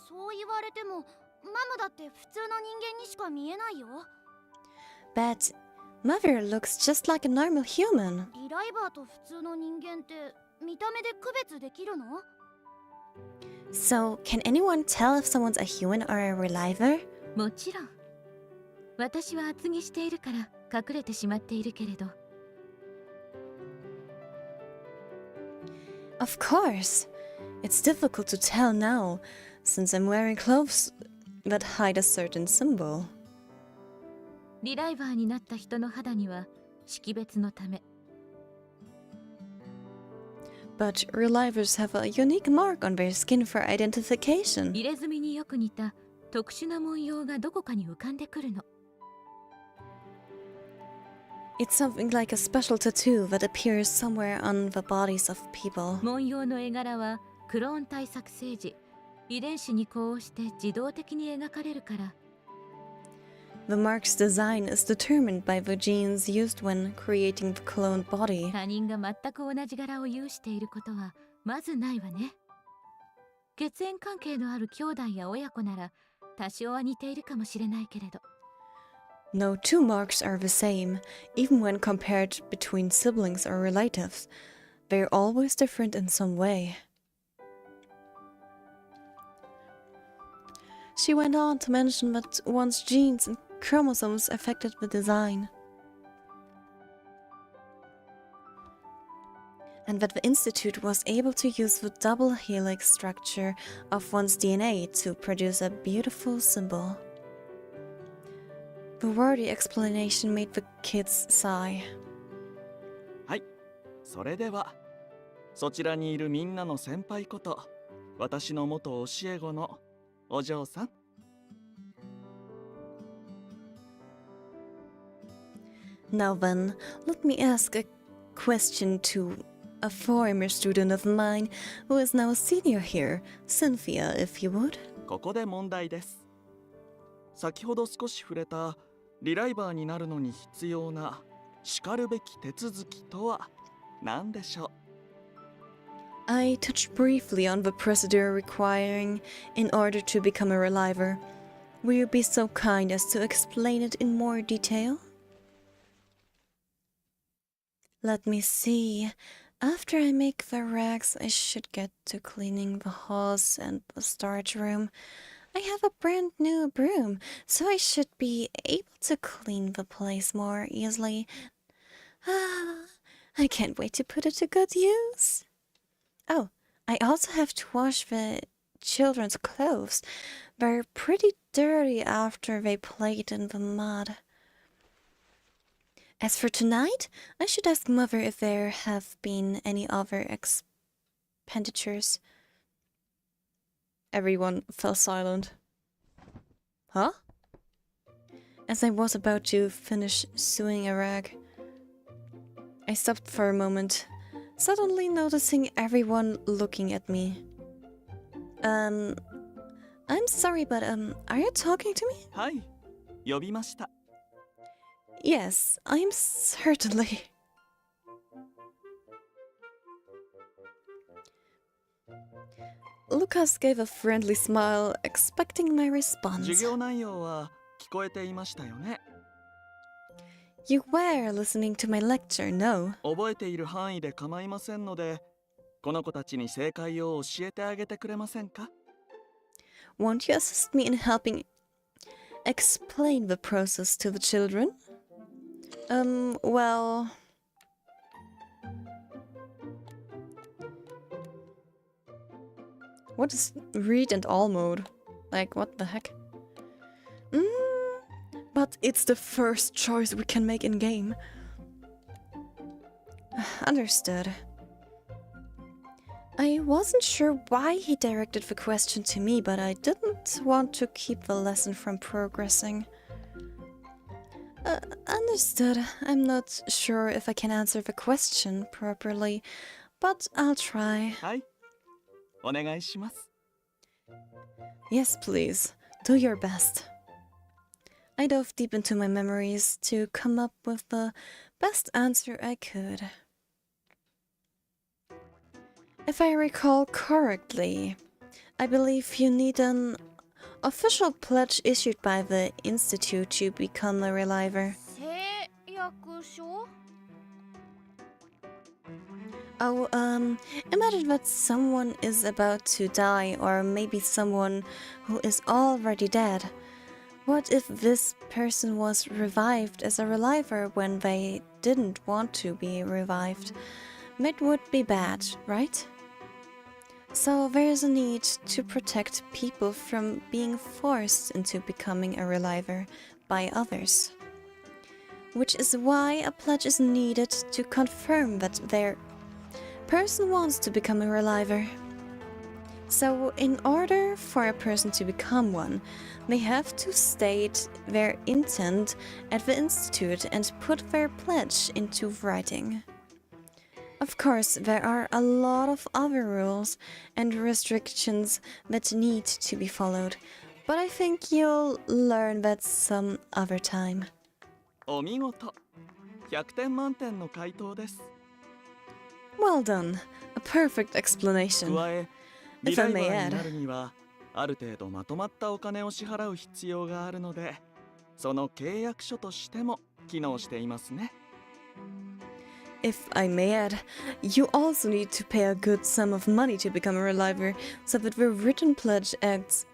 D: そう言われてもマムだって普通の人間にしか見えないよ。
A: But Mother looks just like a normal human.
D: リライバーと普通の人間って見た目で区別できるの？
A: So, can anyone tell if someone's a human or a reliver?
C: もちろん。私は厚着しているから隠れてしまっているけれど。
A: Of course. It's difficult to tell now, since I'm wearing clothes that hide a certain symbol.
C: リライバーになった人の肌には識別のため。
A: But relivers have a unique mark on their skin for identification.
C: 入れ墨によく似た特殊な文様がどこかに浮かんでくるの。
A: It's something like a special tattoo that appears somewhere on the bodies of people.
C: 文様の絵柄はクローン体作成時、遺伝子に呼応して自動的に描かれるから。
A: The mark's design is determined by the genes used when creating the cloned body.
C: 他人が全く同じ柄を有していることはまずないわね。血縁関係のある兄弟や親子なら多少は似ているかもしれないけれど。
A: No two marks are the same, even when compared between siblings or relatives. They're always different in some way. She went on to mention that one's genes and chromosomes affected the design, and that the Institute was able to use the double helix structure of one's DNA to produce a beautiful symbol. The wordy explanation made the kids sigh.
E: はい、それではそちらにいるみんなの先輩こと私の元教え子のお嬢さん。
A: Now then, let me ask a question to a former student of mine who is now a senior here, Cynthia, if you would.
E: ここで問題です。先ほど少し触れたリライバーになるのに必要なしかるべき手続きとは何でしょう？
A: I touched briefly on the procedure requiring in order to become a reliver. Will you be so kind as to explain it in more detail? Let me see. After I make the rags, I should get to cleaning the halls and the storage room. I have a brand new broom, so I should be able to clean the place more easily. I can't wait to put it to good use. Oh, I also have to wash the children's clothes. They're pretty dirty after they played in the mud. As for tonight, I should ask Mother if there have been any other expenditures. Everyone fell silent. Huh? As I was about to finish sewing a rag, I stopped for a moment, suddenly noticing everyone looking at me. I'm sorry, but are you talking to me?
E: はい、呼びました。
A: Yes, I'm certainly. Lucas gave a friendly smile, expecting my
E: 授
A: response.
E: 業内容は聞こえていましたよね。
A: You were listening to my lecture, no?
E: 覚えている範囲で構いませんので、この子たちに正解を教えてあげてくれませんか？
A: Won't you assist me in helping explain the process to the children? Well... What is read and all mode? Like, what the heck? But it's the first choice we can make in-game. Understood. I wasn't sure why he directed the question to me, but I didn't want to keep the lesson from progressing. Understood. I'm not sure if I can answer the question properly, but I'll try.
E: はい、お願いします。
A: Yes, please. Do your best. I dove deep into my memories to come up with the best answer I could. If I recall correctly, I believe you need an official pledge issued by the Institute to become a reliver.
D: 誓約書？
A: Oh, imagine that someone is about to die, or maybe someone who is already dead. What if this person was revived as a reliver when they didn't want to be revived? That would be bad, right? So there's a need to protect people from being forced into becoming a reliver by others. Which is why a pledge is needed to confirm that their person wants to become a reliver. So in order for a person to become one, they have to state their intent at the Institute and put their pledge into writing. Of course, there are a lot of other rules and restrictions that need to be followed, but I think you'll learn that some other time.
E: お見事。100点満点の回答です。
A: Well done. A perfect explanation.
E: 加え、
A: If
E: リラ
A: I
E: イバ
A: may
E: ーに
A: add.
E: なるにはある程度まとまったお金を支払う必要があるので、その契約書としても機能していますね。
A: If I may add, you also need to pay a good sum of money to become a reliver, so that the written pledge acts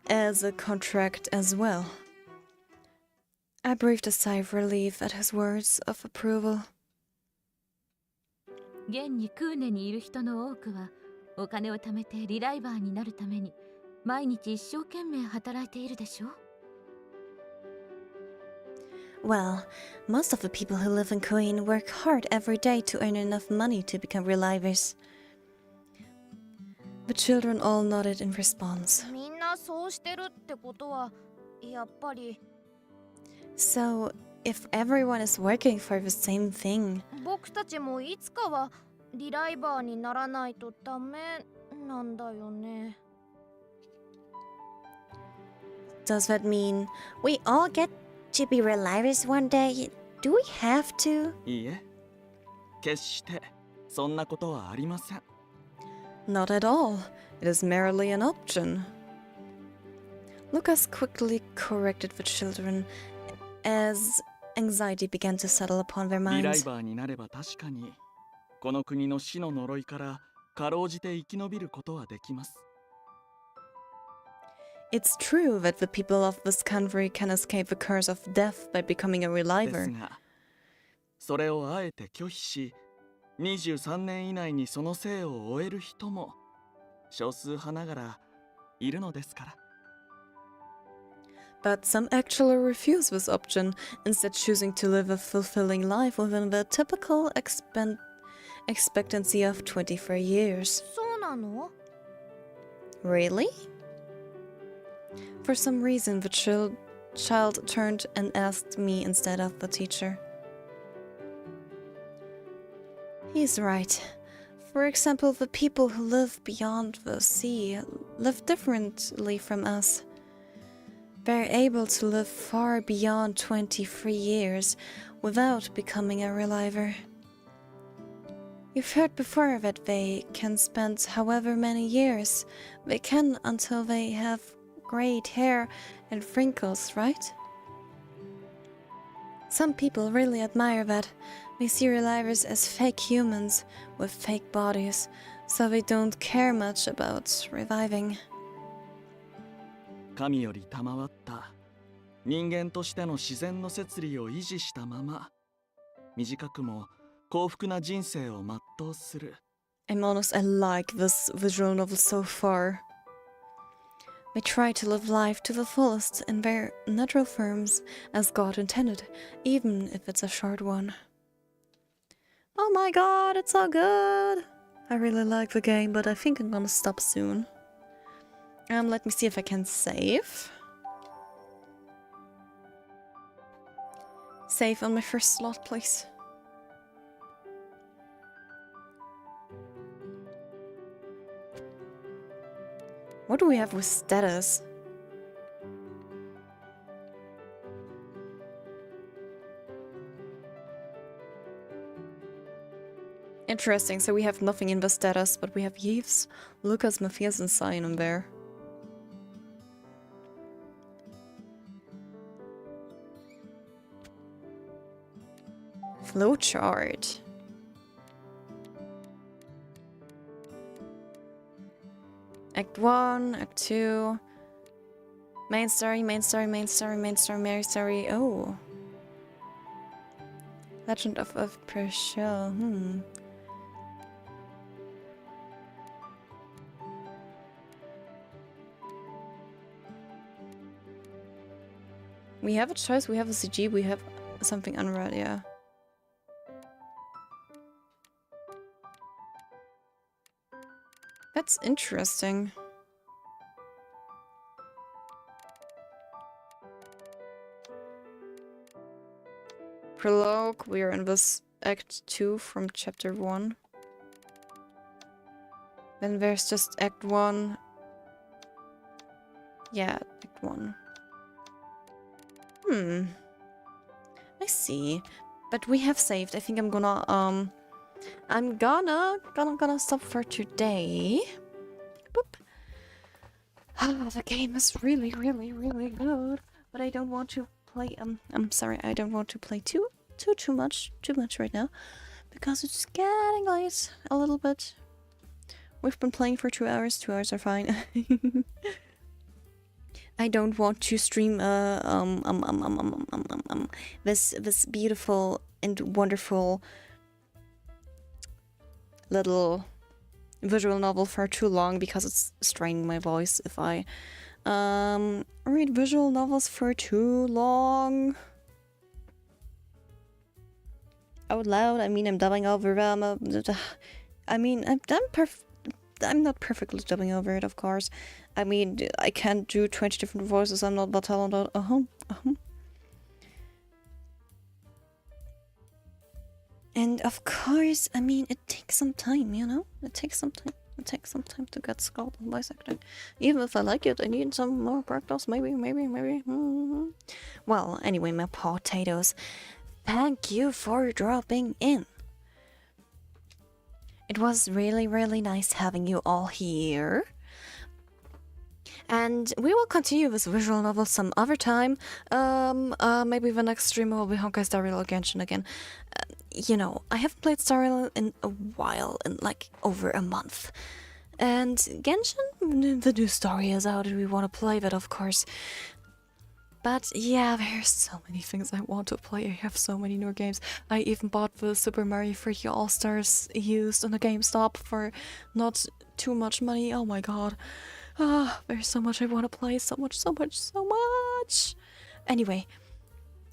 A: as a contract as well. I breathed a sigh of relief at his words of approval.
C: 現にクーネにいる人の多くはお金を貯めてリライバーになるために毎日一生懸命働いているでしょう。
A: Well, most of the people who live in Queen work hard every day to earn enough money to become relivers. The children all nodded in response.
D: みんなそうしてるってことはやっぱり
A: So, if everyone is working for the same thing,
D: 僕たちもいつかはリライバーにならないとダメなんだよね。
A: does that mean we all get to be relivers one day? Do we have to?
E: いいえ、決してそんなことはありません。
A: Not at all. It is merely an option. Lucas quickly corrected the children as anxiety began to settle upon their
E: リライ
A: minds.
E: バーになれば確かにこの国の死の呪いからかろうじて生き延びることはできます。
A: It's true that the people of this country can escape the curse of death by becoming a
E: です
A: reliver.
E: が、それをあえて拒否し、23年以内にその生を終える人も少数派ながらいるのですから。
A: But some actually refuse this option, instead choosing to live a fulfilling life within the typical expectancy of 24 years.
D: そうなの？
A: Really? For some reason, the child turned and asked me instead of the teacher. He's right. For example, the people who live beyond the sea live differently from us. They're able to live far beyond 23 years without becoming a reliver. You've heard before that they can spend however many years they can until they have grayed hair and wrinkles, right? Some people really admire that. They see relivers as fake humans with fake bodies, so they don't care much about reviving.
E: 神より賜った人間としての自然の摂理を維持したまま短くも幸福な人生を全うする。
A: I'm honest, I like this visual novel so far. They try to live life to the fullest in their natural forms as God intended, even if it's a short one. Oh my god, it's so good! I really like the game, but I think I'm gonna stop soon. Let me see if I can save. Save on my first slot, please. What do we have with status? Interesting, so we have nothing in the status, but we have Yves, Lucas, Matthias, and Cyan there. Flowchart. Act 1, Act 2. Main story, main story, main story, main story, main story. Oh. Legend of Persia. We have a choice, we have a CG, we have something unread, yeah. That's interesting. Prologue, we are in this Act 2 from Chapter 1. Then there's just Act 1. Yeah, Act 1. I see. But we have saved. I think I'm gonna stop for today. Boop. The game is really good. But I don't want to play I'm sorry, I don't want to play too much right now. Because it's getting late a little bit. We've been playing for 2 hours. 2 hours are fine. I don't want to stream this beautiful and wonderful little visual novel for too long because it's straining my voice if I read visual novels for too long. Out loud, I mean I'm dubbing over them. I'm not perfectly dubbing over it, of course. I mean, I can't do 20 different voices. I'm not that talented. And of course, I mean, it takes some time, you know? It takes some time. It takes some time to get skilled in voice acting. Even if I like it, I need some more practice. Maybe. Well, anyway, my potatoes. Thank you for dropping in. It was really nice having you all here. And we will continue this visual novel some other time. Maybe the next stream will be Honkai Star Rail Genshin again. You know, I haven't played Star Rail in a while, in like over a month. And Genshin, the new story is out and we want to play that, of course. But yeah, there's so many things I want to play. I have so many new games. I even bought the Super Mario 3D All-Stars used on the GameStop for not too much money. Oh my god. There's so much I want to play. So much. Anyway.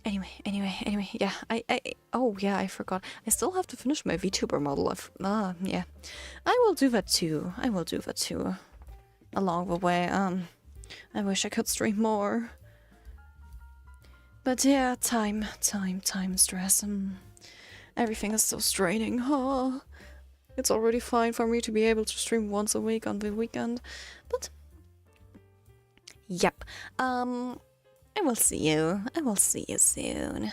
A: Yeah, I forgot. I still have to finish my VTuber model. Yeah. I will do that too. Along the way. I wish I could stream more. But yeah, time stress. Everything is so straining. Oh, it's already fine for me to be able to stream once a week on the weekend. But, yep. I will see you. I will see you soon.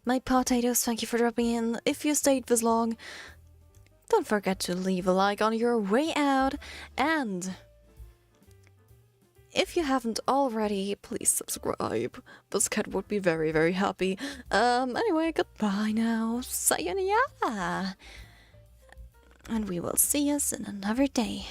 A: My potatoes, thank you for dropping in. If you stayed this long, don't forget to leave a like on your way out. And if you haven't already, please subscribe. This cat would be very, very happy. Anyway, goodbye now. Sayonara. And we will see us in another day.